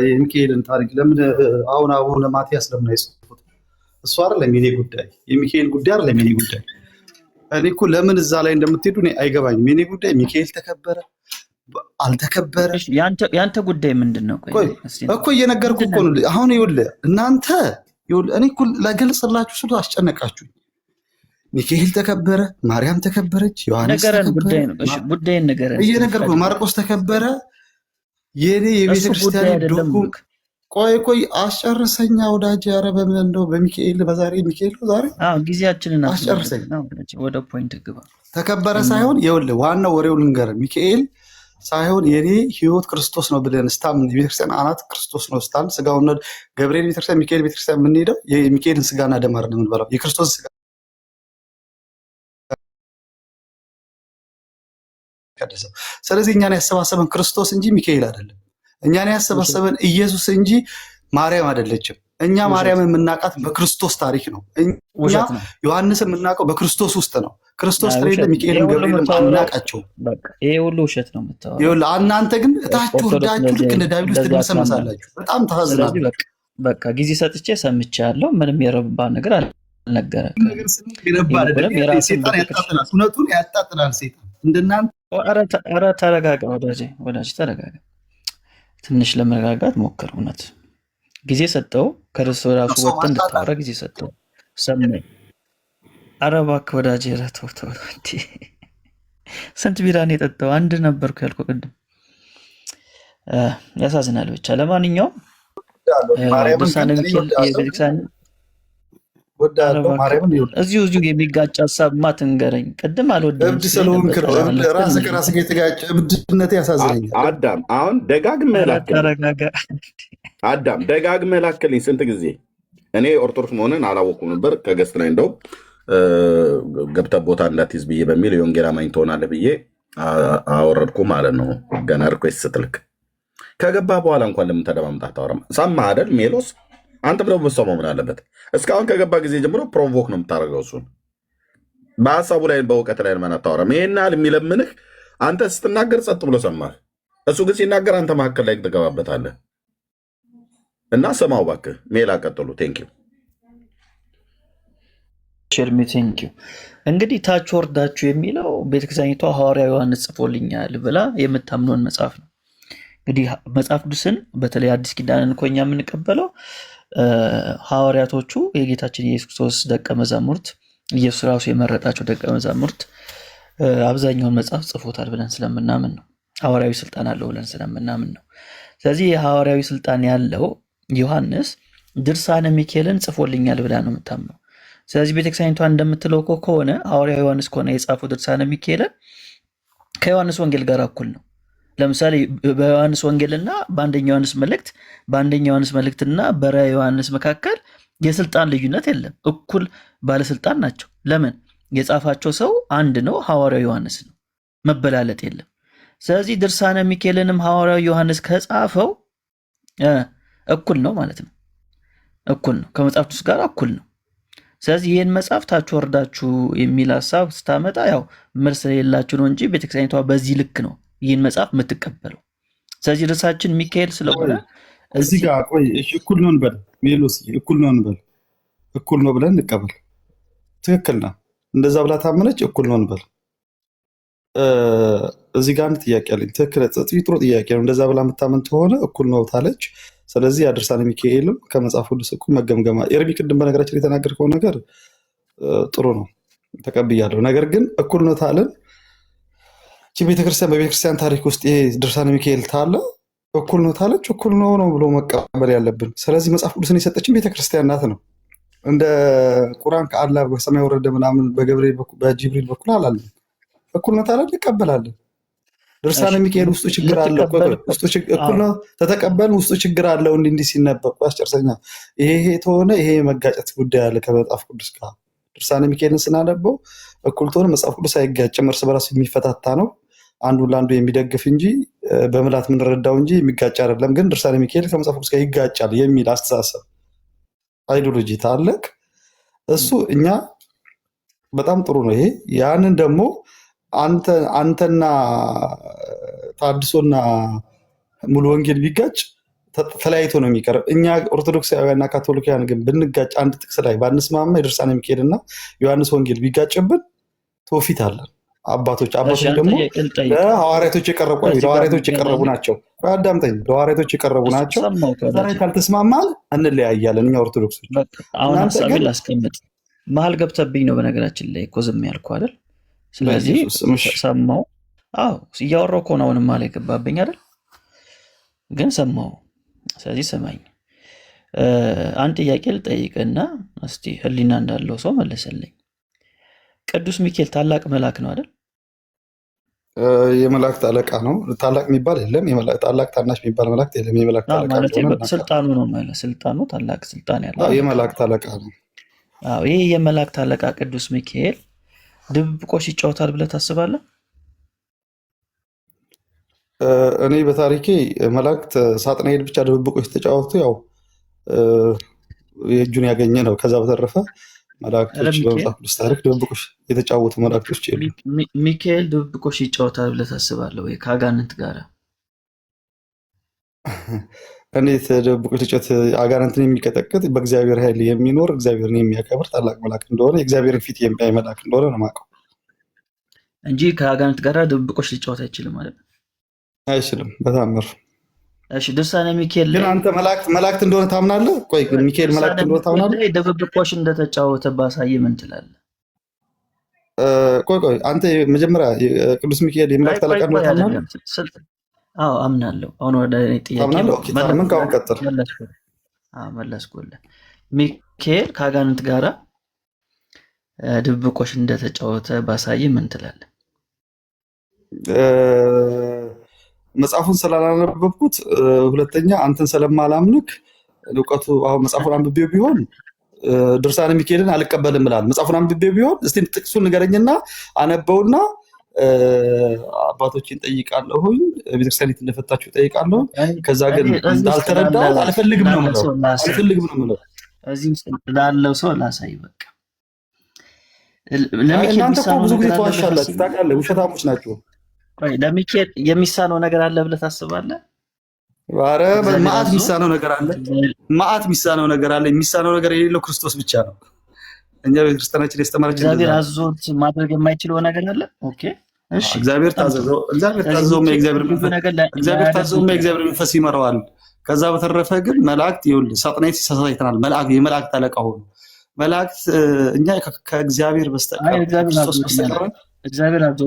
የሚካኤልን ታሪክ ለምን አሁን አቡነ ማትያስ ለምን አይጽፉት? እሱ አይደለም የኔ ጉዳይ፣ የሚካኤል ጉዳይ አይደለም የኔ ጉዳይ። እኔ እኮ ለምን እዛ ላይ እንደምትሄዱ አይገባኝም። የኔ ጉዳይ ሚካኤል ተከበረ አልተከበረ ያንተ ጉዳይ ምንድን ነው? እኮ እየነገርኩህ እኮ ነው። አሁን ይኸውልህ እናንተ እኔ እኮ ላገልጽላችሁ ስሉ አስጨነቃችሁ። ሚካኤል ተከበረ፣ ማርያም ተከበረች፣ ዮሐንስ ተከበረ፣ እየነገርኩህ ማርቆስ ተከበረ። የኔ የቤተክርስቲያን ዶኩም ቆይ አስጨርሰኛ ወዳጅ። ኧረ በምን እንደው በሚካኤል በዛሬ ሚካኤል ነው ዛሬ ጊዜያችንን አስጨርሰኝ። ወደ ፖይንት ግባ። ተከበረ ሳይሆን ይኸውልህ ዋናው ወሬው ልንገርህ። ሚካኤል ሳይሆን የኔ ህይወት ክርስቶስ ነው ብለን ስታምን የቤተክርስቲያን አናት ክርስቶስ ነው ስታል ስጋውን ገብርኤል ቤተክርስቲያን ሚካኤል ቤተክርስቲያን የምንሄደው የሚካኤልን ስጋና ደም አይደለም የምንበላው የክርስቶስ ስጋ። ስለዚህ እኛን ያሰባሰበን ክርስቶስ እንጂ ሚካኤል አይደለም። እኛን ያሰባሰበን ኢየሱስ እንጂ ማርያም አይደለችም። እኛ ማርያም የምናውቃት በክርስቶስ ታሪክ ነው። እኛ ዮሐንስ የምናውቀው በክርስቶስ ውስጥ ነው። ክርስቶስ ከሌለ ሚካኤልም ገብርኤልም አናውቃቸውም። ይሄ ሁሉ ውሸት ነው የምታወራው። እናንተ ግን እታችሁ ወርዳችሁ ልክ እንደ ዳቢሎስ ትመሰመሳላችሁ። በጣም ታዝናለሁ። በቃ ጊዜ ሰጥቼ ሰምቻለሁ። ምንም የረባ ነገር አልነገረም። እውነቱን ያጣጥላል ሴጣን እንደናንተ። ኧረ ተረጋጋ ወዳጅ ተረጋጋ። ትንሽ ለመረጋጋት ሞክር። እውነት ጊዜ ሰጠው። ከርዕሱ ራሱ ወጥተህ እንድታወራ ጊዜ ሰጠው። ሰማኝ። ኧረ እባክህ ወዳጄ፣ ኧረ ተው ተው። ስንት ቢራ ነው የጠጣው? አንድ ነበርኩ ያልኩህ ቅድም። ያሳዝናል። ብቻ ለማንኛውም ድርሳነ ሚካኤል የቤተክርስቲያን እዚሁ የሚጋጭ ሀሳብ ማትንገረኝ። ቅድም አልወደድም። እብድ ስለሆንክ ራስህ ከራስህ ጋር የተጋጨ እብድነት ያሳዝነኛል። አዳም አሁን ደጋግመህ ላክልኝ። ስንት ጊዜ እኔ ኦርቶዶክስ መሆንን አላወኩም ነበር። ከገስት ላይ እንደው ገብተህ ቦታ እንዳትይዝ ብዬ በሚል የወንጌል አማኝ ትሆናለህ ብዬ አወረድኩ ማለት ነው። ገና ሪኩዌስት ስትልክ ከገባ በኋላ እንኳን ለምን ተደማምጣ አታወራም? ሰማህ አይደል ሜሎስ? አንተም ደግሞ ብትሰማው ምን አለበት? እስካሁን ከገባ ጊዜ ጀምሮ ፕሮቮክ ነው የምታደርገው። እሱን በሀሳቡ ላይ በእውቀት ላይ ለምን አታወራም? ይሄን ያህል የሚለምንህ አንተ ስትናገር ጸጥ ብሎ ሰማህ። እሱ ግን ሲናገር አንተ መካከል ላይ ትገባበታለህ። እና ሰማው እባክህ። ሜላ ቀጥሉ። ቴንኪው ቴንኪው። እንግዲህ ታች ወርዳችሁ የሚለው ቤተክርስቲያኒቷ ሐዋርያ ዮሐንስ ጽፎልኛል ብላ የምታምነውን መጽሐፍ ነው። እንግዲህ መጽሐፍ ቅዱስን በተለይ አዲስ ኪዳንን እኮ እኛ የምንቀበለው ሐዋርያቶቹ የጌታችን የኢየሱስ ክርስቶስ ደቀ መዛሙርት፣ ኢየሱስ ራሱ የመረጣቸው ደቀ መዛሙርት አብዛኛውን መጽሐፍ ጽፎታል ብለን ስለምናምን ነው። ሐዋርያዊ ስልጣን አለው ብለን ስለምናምን ነው። ስለዚህ የሐዋርያዊ ስልጣን ያለው ዮሐንስ ድርሳነ ሚካኤልን ጽፎልኛል ብላ ነው የምታምነው። ስለዚህ ቤተክርስቲያኒቷ እንደምትለው ከሆነ ሐዋርያ ዮሐንስ ከሆነ የጻፈው ድርሳነ ሚካኤልን ከዮሐንስ ወንጌል ጋር እኩል ነው። ለምሳሌ በዮሐንስ ወንጌልና በአንደኛ ዮሐንስ መልእክትና በራዕየ ዮሐንስ መካከል የስልጣን ልዩነት የለም። እኩል ባለስልጣን ናቸው። ለምን? የጻፋቸው ሰው አንድ ነው፣ ሐዋርያው ዮሐንስ ነው። መበላለጥ የለም። ስለዚህ ድርሳነ ሚካኤልንም ሐዋርያው ዮሐንስ ከጻፈው እኩል ነው ማለት ነው። እኩል ነው፣ ከመጽሐፍ ቅዱስ ጋር እኩል ነው። ስለዚህ ይህን መጽሐፍ ታች ወርዳችሁ የሚል ሀሳብ ስታመጣ ያው መልስ የሌላችሁ ነው እንጂ ቤተክርስቲያኒቷ በዚህ ልክ ነው ይህን መጽሐፍ የምትቀበለው። ስለዚህ ርዕሳችን ሚካኤል ስለሆነ እዚህ ጋር ቆይ፣ እኩል ነው እንበል ሜሎስ፣ እኩል ነው እንበል፣ እኩል ነው ብለን እንቀበል። ትክክል ነው። እንደዛ ብላ ታመነች፣ እኩል ነው እንበል። እዚህ ጋር አንድ ጥያቄ አለኝ። ትክክል፣ ጥሩ ጥያቄ ነው። እንደዛ ብላ የምታመን ከሆነ እኩል ነው ታለች። ስለዚህ ድርሳነ ሚካኤልም ከመጽሐፍ ቅዱስ እኩል መገምገማ። ኤርሚ ቅድም በነገራችን የተናገርከው ነገር ጥሩ ነው፣ ተቀብያለሁ። ነገር ግን እኩል ነው ታለን ቤተክርስቲያን በቤተክርስቲያን ታሪክ ውስጥ ይሄ ድርሳነ ሚካኤል ታለ እኩል ነው ታለች፣ እኩል ነው ነው ብሎ መቀበል ያለብን። ስለዚህ መጽሐፍ ቅዱስን የሰጠችን ቤተክርስቲያን ናት ነው። እንደ ቁርአን ከአላህ በሰማይ ወረደ ምናምን በጅብሪል በኩል አላለም። እኩል ነው ታለ እንቀበላለን። ድርሳነ ሚካኤል ውስጡ ችግር አለው፣ እኩል ነው ተተቀበልን፣ ውስጡ ችግር አለው። እንዲህ ሲነበብ አስጨርሰኛ ይሄ ተሆነ ይሄ መጋጨት ጉዳይ አለ ከመጽሐፍ ቅዱስ ጋር። ድርሳነ ሚካኤልን ስናነበው እኩል ተሆነ መጽሐፍ ቅዱስ አይጋጭም፣ እርስ በራሱ የሚፈታታ ነው። አንዱ ለአንዱ የሚደግፍ እንጂ በምላት የምንረዳው እንጂ የሚጋጭ አይደለም። ግን ድርሳነ ሚካኤል ከመጽሐፍ ቅዱስ ጋር ይጋጫል የሚል አስተሳሰብ አይዲዮሎጂ ታለቅ። እሱ እኛ በጣም ጥሩ ነው ይሄ። ያንን ደግሞ አንተና ታድሶና ሙሉ ወንጌል ቢጋጭ ተለያይቶ ነው የሚቀርብ። እኛ ኦርቶዶክሳውያንና ካቶሊካውያን ግን ብንጋጭ አንድ ጥቅስ ላይ ባንስማማ የድርሳነ ሚካኤልና ዮሐንስ ወንጌል ቢጋጭብን ትውፊት አለን። አባቶች ደግሞ ለሐዋርያቶች የቀረቡ ናቸው። አዳምጠኝ፣ ለሐዋርያቶች የቀረቡ ናቸው። ዛሬ ካልተስማማን እንለያያለን እኛ ኦርቶዶክሶች። አሁን ሀሳቤን ላስቀምጥ። መሀል ገብተብኝ ነው በነገራችን ላይ እኮ ዝም ያልኩ አይደል? ስለዚህ ሰማው። አዎ እያወራሁ እኮ ነው። አሁንም መሀል የገባብኝ አይደል? ግን ሰማው። ስለዚህ ሰማኝ። አንድ ጥያቄ ልጠይቅና እስቲ ህሊና እንዳለው ሰው መለሰልኝ። ቅዱስ ሚካኤል ታላቅ መልአክ ነው አይደል? የመላእክት አለቃ ነው። ታላቅ የሚባል የለም። ታላቅ ታናሽ የሚባል መላእክት የለም። የመላእክት አለቃ ማለት ስልጣኑ ነው ማለት ስልጣኑ ታላቅ ስልጣን ያለው የመላእክት አለቃ ነው። አዎ ይሄ የመላእክት አለቃ ቅዱስ ሚካኤል ድብብቆሽ ይጫወታል ብለህ ታስባለህ? እኔ በታሪኬ መላእክት ሳጥናኤል ብቻ ድብብቆሽ ተጫወቱ። ያው የእጁን ያገኘ ነው። ከዛ በተረፈ መላእክቶች በመጽሐፍ ቅዱስ ታሪክ ድብብቆሽ የተጫወቱ መላእክቶች የሉ። ሚካኤል ድብብቆሽ ይጫወታል ብለህ ታስባለህ ወይ ከአጋንንት ጋር? እንዴት ድብብቆሽ ሊጫወት? አጋንንትን የሚቀጠቅጥ በእግዚአብሔር ኃይል የሚኖር እግዚአብሔርን የሚያከብር ታላቅ መልአክ እንደሆነ የእግዚአብሔርን ፊት የሚያይ መልአክ እንደሆነ ነው የማውቀው እንጂ ከአጋንንት ጋር ድብብቆሽ ሊጫወት አይችልም ማለት ነው። አይችልም በታምር። እሺ ድርሳነ ሚካኤል ግን አንተ መላእክት እንደሆነ ታምናለህ? ቆይ ሚካኤል መላእክት እንደሆነ ታምናለህ? ድብብቆሽ እንደተጫወተ ባሳይ ምን ትላለህ? ቆይ አንተ መጀመሪያ ቅዱስ ሚካኤል የመላእክት አለቃ እንደሆነ ታምናለህ? አዎ አምናለሁ። አሁን ወደ ጥያቄ ታምናለህ? ኦኬ ታምን ካሁን ቀጥል። መለስኩልህ። ሚካኤል ከአጋንንት ጋራ ድብብቆሽ እንደተጫወተ ባሳይ ምን ትላለህ? መጽሐፉን ስላላነበብኩት፣ ሁለተኛ አንተን ስለማላምንክ እውቀቱ አሁን መጽሐፉን አንብቤው ቢሆን ድርሳነ ሚካኤልን አልቀበልም ብላል። መጽሐፉን አንብቤው ቢሆን እስቲ ጥቅሱን ንገረኝና አነበውና አባቶችን ጠይቃለሁኝ፣ ቤተክርስቲያኒት እንደፈታችሁ ጠይቃለሁ። ከዛ ግን እንዳልተረዳሁት አልፈልግም ነው የምለው። እዚህ ላለው ሰው ላሳይ በቃ። እናንተ እኮ ብዙ ጊዜ ተዋሻላችሁ ታውቃለህ፣ ውሸታሞች ናቸው። ለሚካኤል የሚሳነው ነገር አለ ብለህ ታስባለህ? ኧረ መዓት የሚሳነው ነገር አለ፣ መዓት የሚሳነው ነገር አለ። የሚሳነው ነገር የሌለው ክርስቶስ ብቻ ነው። እኛ ቤተክርስቲያናችን ያስተማረችን እግዚአብሔር አዞት ማድረግ የማይችለው ነገር አለ። ኦኬ እሺ፣ እግዚአብሔር ታዘዘው የእግዚአብሔር መንፈስ ይመራዋል። ከዛ በተረፈ ግን መላእክት ይኸውልህ ሳጥናኤል ሲሳሳት አይተናል። የመላእክት አለቃ ሆኑ መላእክት። እኛ ከእግዚአብሔር በስተቀር ክርስቶስ በስተቀር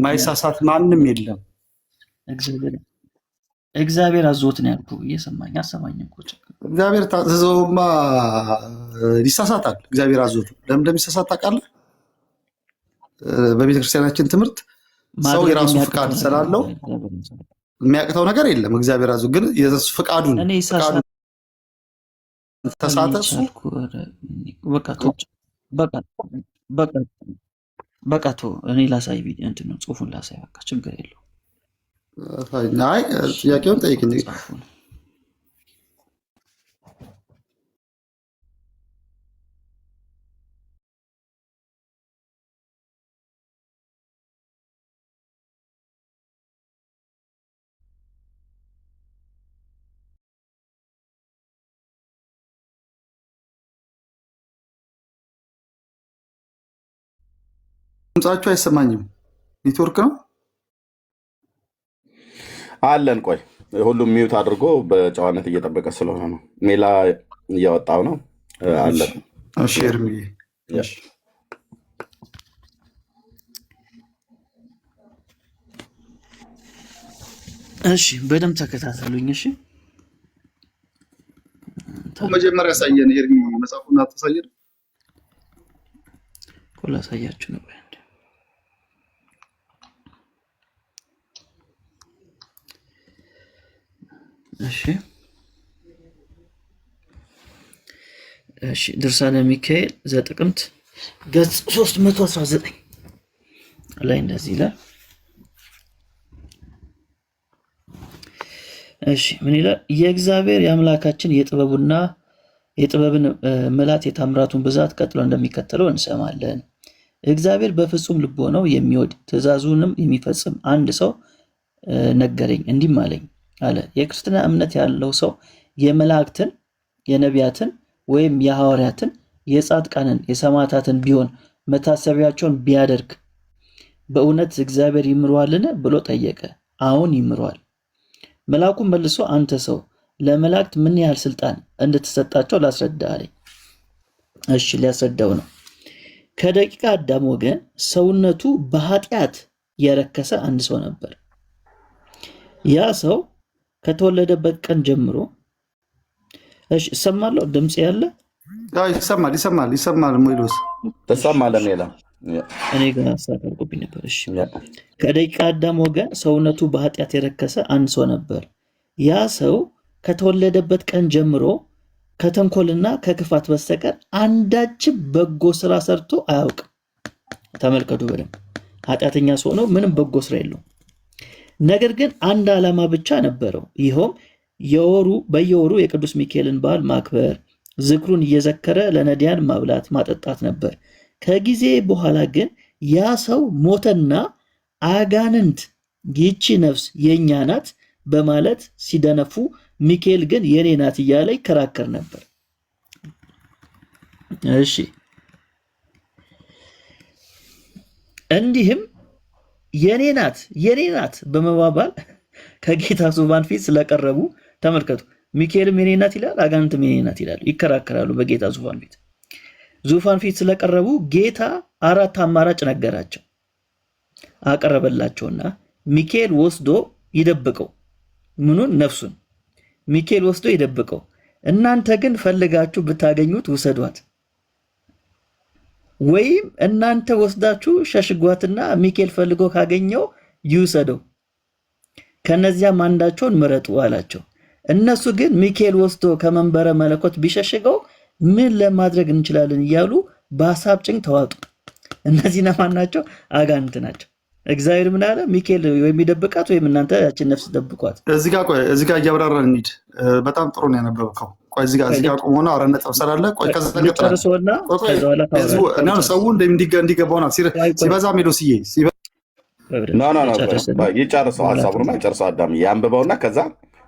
ማይሳሳት ማንም የለም። እግዚአብሔር አዞት ነው ያልኩህ። እየሰማኝ አሰማኝም እኮ እግዚአብሔር ታዘዘውማ ይሳሳታል። እግዚአብሔር አዞት ለምን እንደሚሳሳት ታውቃለህ? በቤተክርስቲያናችን ትምህርት ሰው የራሱ ፍቃድ ስላለው የሚያቅተው ነገር የለም። እግዚአብሔር አዞ ግን የሱ ፍቃዱን ተሳተ እሱ በቃ እኔ ላሳይ እንትን ነው ጽሁፉን ላሳይ። በቃ ችግር የለው። አይ ጥያቄውን ጠይቅኝ። ድምጻችሁ አይሰማኝም። ኔትወርክ ነው አለን። ቆይ ሁሉም ሚዩት አድርጎ በጨዋነት እየጠበቀ ስለሆነ ነው። ሜላ እያወጣው ነው አለን። እሺ እርሚ እሺ በደምብ ተከታተሉኝ። እሺ መጀመሪያ ያሳየን ኤርሚ መጽሐፉን አታሳየን። ላሳያችሁ ነው። እሺ ድርሳነ ሚካኤል ዘጥቅምት ገጽ 319 ላይ እንደዚህ ይላል። እሺ ምን ይላል? የእግዚአብሔር የአምላካችን የጥበብን መላት የታምራቱን ብዛት ቀጥሎ እንደሚከተለው እንሰማለን። እግዚአብሔር በፍጹም ልቦናው የሚወድ ትእዛዙንም የሚፈጽም አንድ ሰው ነገረኝ፣ እንዲህም አለኝ አለ። የክርስትና እምነት ያለው ሰው የመላእክትን፣ የነቢያትን ወይም የሐዋርያትን፣ የጻድቃንን፣ የሰማዕታትን ቢሆን መታሰቢያቸውን ቢያደርግ በእውነት እግዚአብሔር ይምረዋልን ብሎ ጠየቀ። አዎን ይምረዋል። መልአኩም መልሶ አንተ ሰው ለመላእክት ምን ያህል ስልጣን እንደተሰጣቸው ላስረዳ አለኝ። እሺ ሊያስረዳው ነው። ከደቂቀ አዳም ወገን ሰውነቱ በኃጢአት የረከሰ አንድ ሰው ነበር። ያ ሰው ከተወለደበት ቀን ጀምሮ እሺ እሰማለሁ። ድምጽ ያለ ይሰማል። ሞይሎስ ተሰማለ ሜላ እኔ ጋር ሳቀርቁብኝ ነበር። እሺ ከደቂቀ አዳም ወገን ሰውነቱ በኃጢአት የረከሰ አንድ ሰው ነበር። ያ ሰው ከተወለደበት ቀን ጀምሮ ከተንኮልና ከክፋት በስተቀር አንዳችም በጎ ስራ ሰርቶ አያውቅም። ተመልከቱ በደንብ ኃጢአተኛ ሰው ነው፣ ምንም በጎ ስራ የለውም። ነገር ግን አንድ ዓላማ ብቻ ነበረው። ይኸውም በየወሩ የቅዱስ ሚካኤልን በዓል ማክበር፣ ዝክሩን እየዘከረ ለነዳያን ማብላት ማጠጣት ነበር። ከጊዜ በኋላ ግን ያ ሰው ሞተና አጋንንት ይቺ ነፍስ የኛ ናት በማለት ሲደነፉ፣ ሚካኤል ግን የኔ ናት እያለ ይከራከር ነበር። እሺ እንዲህም የኔ ናት በመባባል ከጌታ ዙፋን ፊት ስለቀረቡ ተመልከቱ። ሚካኤልም የኔ ናት ይላል፣ አጋንንትም የኔ ናት ይላሉ፣ ይከራከራሉ በጌታ ዙፋን ፊት ስለቀረቡ ጌታ 4 አማራጭ ነገራቸው አቀረበላቸውና ሚካኤል ወስዶ ይደብቀው። ምኑን? ነፍሱን። ሚካኤል ወስዶ ይደብቀው። እናንተ ግን ፈልጋችሁ ብታገኙት ውሰዷት፣ ወይም እናንተ ወስዳችሁ ሸሽጓትና ሚካኤል ፈልጎ ካገኘው ይውሰደው፣ ከነዚያም አንዳቸውን ምረጡ አላቸው። እነሱ ግን ሚካኤል ወስዶ ከመንበረ መለኮት ቢሸሽገው ምን ለማድረግ እንችላለን እያሉ በሐሳብ ጭንቅ ተዋጡ። እነዚህ ነማን ናቸው? አጋንንት ናቸው። እግዚአብሔር ምን አለ? ሚካኤል ወይም ይደብቃት ወይም እናንተ ያችን ነፍስ ደብቋት። እዚህ ጋር እያብራራን እንሂድ። በጣም ጥሩ ነው ያነበብከው። ቆይ እዚህ ጋር ቆሞ ነው አረ ነጥብ ስላለ ቆይ ከዛ ሰው እንዲገባው ነው ሲበዛ ሜዶስዬ ይጨርሰው ሀሳቡን ይጨርሰው። አዳም ያንብበውና ከዛ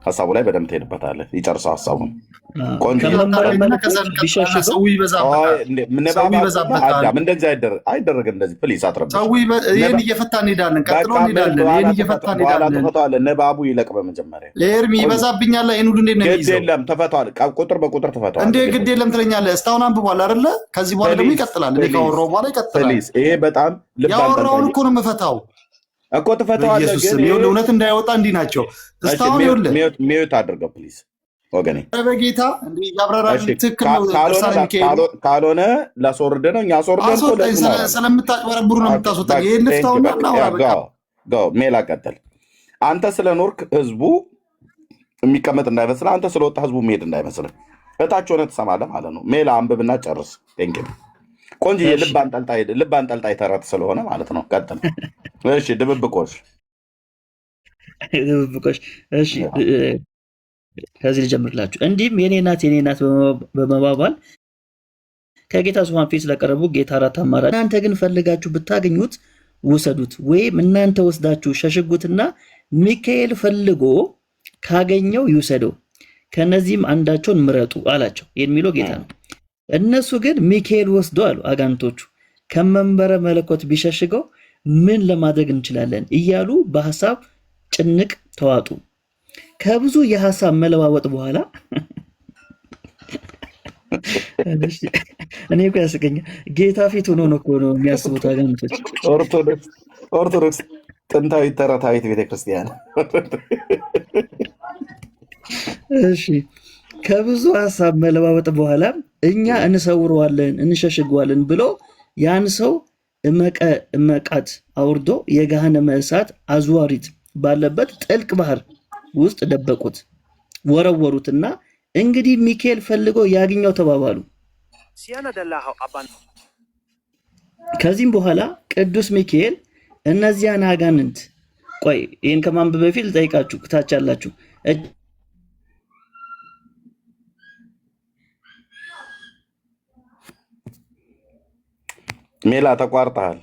ሀሳቡ ላይ በደንብ ትሄድበታለህ። ይጨርሰው ሀሳቡን። እንደዚህ አይደረግም። እንደዚህ ፕሊስ አትረብሽ። ይህን እየፈታ እንሄዳለን። ቀጥሎ እንሄዳለን። ንባቡ ይለቅ። በመጀመሪያ ኤርሚ ይበዛብኛል። ይህን ሁሉ እንዴት ነው የሚይዘው? የለም ተፈቷል። ቁጥር በቁጥር ተፈቷል። እንዴ ግድ የለም ትለኛለህ። እስካሁን አንብቧል አይደለ? ከዚህ በኋላ ደግሞ ይቀጥላል። እኔ ካወራሁ በኋላ ይቀጥላል። ይሄ በጣም ያወራውን እኮ ነው የምፈታው እኮ ትፈተዋለህ። ግን እውነት እንዳይወጣ እንዲህ ናቸው። እስካሁን ሚዩት አድርገው ፕሊዝ ወገኔ። በጌታ ካልሆነ ላስወርድ ነው። እኛ ስለምታጭበረብሩ ነው የምታስወጣ። ይህ ልፍታውና ሜላ ቀጥል። አንተ ስለ ኖርክ ህዝቡ የሚቀመጥ እንዳይመስልህ፣ አንተ ስለወጣ ህዝቡ መሄድ እንዳይመስልህ። እታች ሆነ ትሰማለህ ማለት ነው። ሜላ አንብብና ጨርስ። ቆንጆዬ ልብ አንጠልጣይ ተረት ስለሆነ ማለት ነው። ቀጥል። እሺ ድብብቆሽ። እሺ ከዚህ ልጀምርላችሁ። እንዲህም የኔ ናት በመባባል ከጌታ ዙፋን ፊት ስለቀረቡ ጌታ 4 አማራጭ፣ እናንተ ግን ፈልጋችሁ ብታገኙት ውሰዱት፣ ወይም እናንተ ወስዳችሁ ሸሽጉትና ሚካኤል ፈልጎ ካገኘው ይውሰደው፣ ከነዚህም አንዳቸውን ምረጡ አላቸው። የሚለው ጌታ ነው። እነሱ ግን ሚካኤል ወስዶ አሉ አጋንንቶቹ ከመንበረ መለኮት ቢሸሽገው ምን ለማድረግ እንችላለን እያሉ በሐሳብ ጭንቅ ተዋጡ። ከብዙ የሐሳብ መለዋወጥ በኋላ እኔ እኮ ያስቀኛል። ጌታ ፊት ሆኖ ነው እኮ ነው የሚያስቡት አጋንንቶች። ኦርቶዶክስ ጥንታዊ ተረታዊት ቤተክርስቲያን። እሺ ከብዙ ሐሳብ መለዋወጥ በኋላ እኛ እንሰውረዋለን እንሸሽገዋለን ብሎ ያን ሰው እመቃት አውርዶ የገሃነመ እሳት አዝዋሪት ባለበት ጥልቅ ባህር ውስጥ ደበቁት፣ ወረወሩትና እንግዲህ ሚካኤል ፈልጎ ያገኘው ተባባሉ። ከዚህም በኋላ ቅዱስ ሚካኤል እነዚያን አጋንንት ቆይ ይህን ከማንበብ በፊት ልጠይቃችሁ፣ ታች ያላችሁ ሜላ ተቋርጠሃል።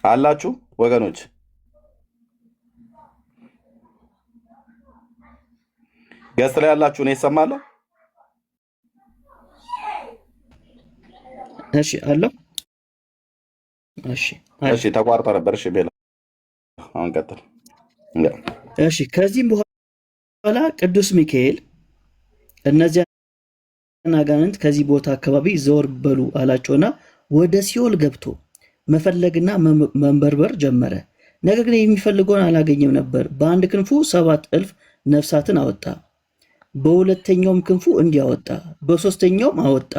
አላችሁ ወገኖች? ገስት ላይ ያላችሁ እኔ እሰማለሁ። እሺ አለው። እሺ ተቋርጦ ነበር። እሺ ሜላ አሁን ቀጥል። እሺ ከዚህም በኋላ ቅዱስ ሚካኤል እነዚያን አጋንንት ከዚህ ቦታ አካባቢ ዘወር በሉ አላቸውና ወደ ሲኦል ገብቶ መፈለግና መንበርበር ጀመረ። ነገር ግን የሚፈልገውን አላገኘም ነበር። በአንድ ክንፉ 7,000 ነፍሳትን አወጣ፣ በሁለተኛውም ክንፉ እንዲያወጣ፣ በሶስተኛውም አወጣ።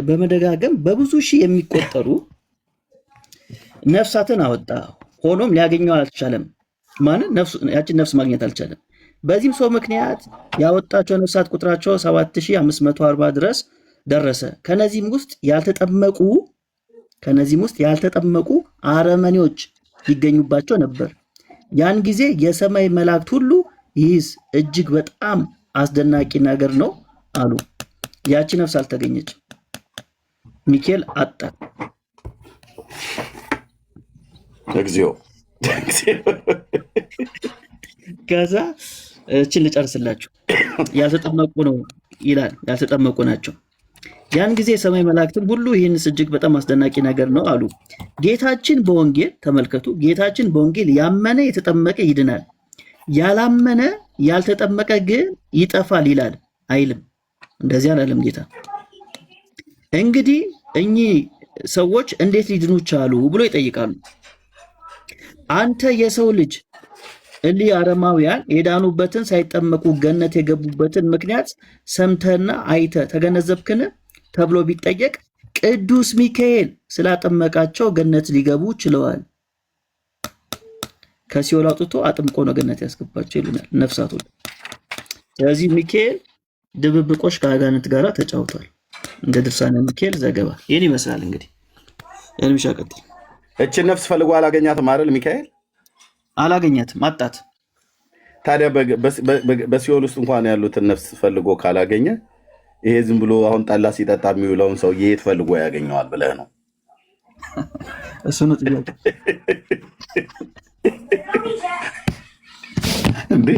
በመደጋገም በብዙ ሺህ የሚቆጠሩ ነፍሳትን አወጣ። ሆኖም ሊያገኘው አልቻለም። ያችን ነፍስ ማግኘት አልቻለም። በዚህም ሰው ምክንያት ያወጣቸው ነፍሳት ቁጥራቸው 7,540 ድረስ ደረሰ። ከነዚህም ውስጥ ያልተጠመቁ አረመኔዎች ይገኙባቸው ነበር። ያን ጊዜ የሰማይ መላእክት ሁሉ ይህስ እጅግ በጣም አስደናቂ ነገር ነው አሉ። ያቺ ነፍስ አልተገኘች። ሚካኤል አጣ። እግዚኦ። ከዛ እችን ልጨርስላችሁ። ያልተጠመቁ ነው ይላል፣ ያልተጠመቁ ናቸው። ያን ጊዜ የሰማይ መላእክትም ሁሉ ይህንስ እጅግ በጣም አስደናቂ ነገር ነው አሉ። ጌታችን በወንጌል ተመልከቱ፣ ጌታችን በወንጌል ያመነ የተጠመቀ ይድናል፣ ያላመነ ያልተጠመቀ ግን ይጠፋል ይላል አይልም? እንደዚህ አላለም ጌታ። እንግዲህ እኚህ ሰዎች እንዴት ሊድኑ ቻሉ ብሎ ይጠይቃሉ። አንተ የሰው ልጅ እሊህ አረማውያን የዳኑበትን ሳይጠመቁ ገነት የገቡበትን ምክንያት ሰምተህና አይተህ ተገነዘብክን ተብሎ ቢጠየቅ ቅዱስ ሚካኤል ስላጠመቃቸው ገነት ሊገቡ ችለዋል። ከሲኦል አውጥቶ አጥምቆ ነው ገነት ያስገባቸው ይሉናል ነፍሳቶች። ስለዚህ ሚካኤል ድብብቆሽ ከአጋንንት ጋር ተጫውቷል። እንደ ድርሳነ ሚካኤል ዘገባ ይህን ይመስላል። እንግዲህ ኤርሚሻ ቀጥል። እችን ነፍስ ፈልጎ አላገኛትም አይደል? ሚካኤል አላገኛትም፣ አጣት። ታዲያ በሲኦል ውስጥ እንኳን ያሉትን ነፍስ ፈልጎ ካላገኘ ይሄ ዝም ብሎ አሁን ጠላ ሲጠጣ የሚውለውን ሰው የት ፈልጎ ያገኘዋል ብለህ ነው? እሱ ነው ጥያቄ እንዴ?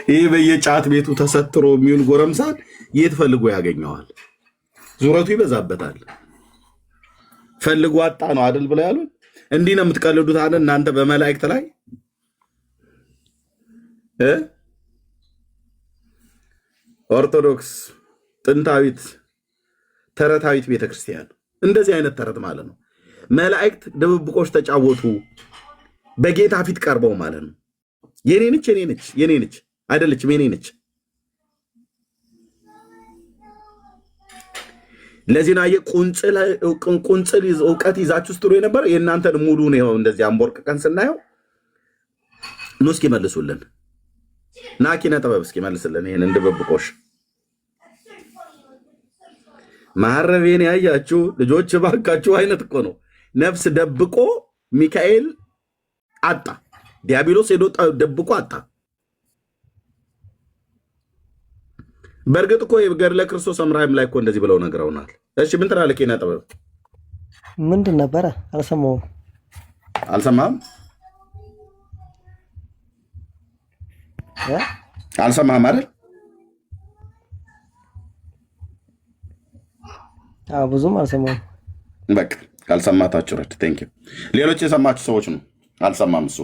ይሄ በየጫት ቤቱ ተሰትሮ የሚውል ጎረምሳን የት ፈልጎ ያገኘዋል? ዙረቱ ይበዛበታል። ፈልጎ አጣ ነው አይደል ብለው ያሉን። እንዲህ ነው የምትቀልዱት አለ እናንተ በመላእክት ላይ ኦርቶዶክስ ጥንታዊት ተረታዊት ቤተክርስቲያን እንደዚህ አይነት ተረት ማለት ነው። መላእክት ድብብቆች ተጫወቱ በጌታ ፊት ቀርበው ማለት ነው። የኔ ነች አይደለችም፣ የኔ ነች። ለዚህ ነው ቁንጽል እውቀት ይዛችሁ ስትሉ የነበረ የእናንተን ሙሉ ነው። እንደዚህ አንቦርቅቀን ስናየው ኑ እስኪ መልሱልን፣ ና ኪነ ጥበብ እስኪ መልስልን ይህንን ድብብቆሽ። ማረቤን ያያችሁ ልጆች ባካችሁ አይነት እኮ ነው። ነፍስ ደብቆ ሚካኤል አጣ፣ ዲያብሎስ ሄዶ ደብቆ አጣ። በእርግጥ እኮ ገድለ ክርስቶስ ሰምራይም ላይ እኮ እንደዚህ ብለው ነግረውናል። እሺ ምን ትላለህ ኪነ ጥበብ? ምንድን ነበረ? አልሰማሁም። አልሰማህም? አልሰማህም አይደል? ብዙም አልሰማሁም። በቃ ካልሰማታችሁ ረድ ቴንክ ዩ። ሌሎች የሰማችሁ ሰዎች ነው። አልሰማም እሱ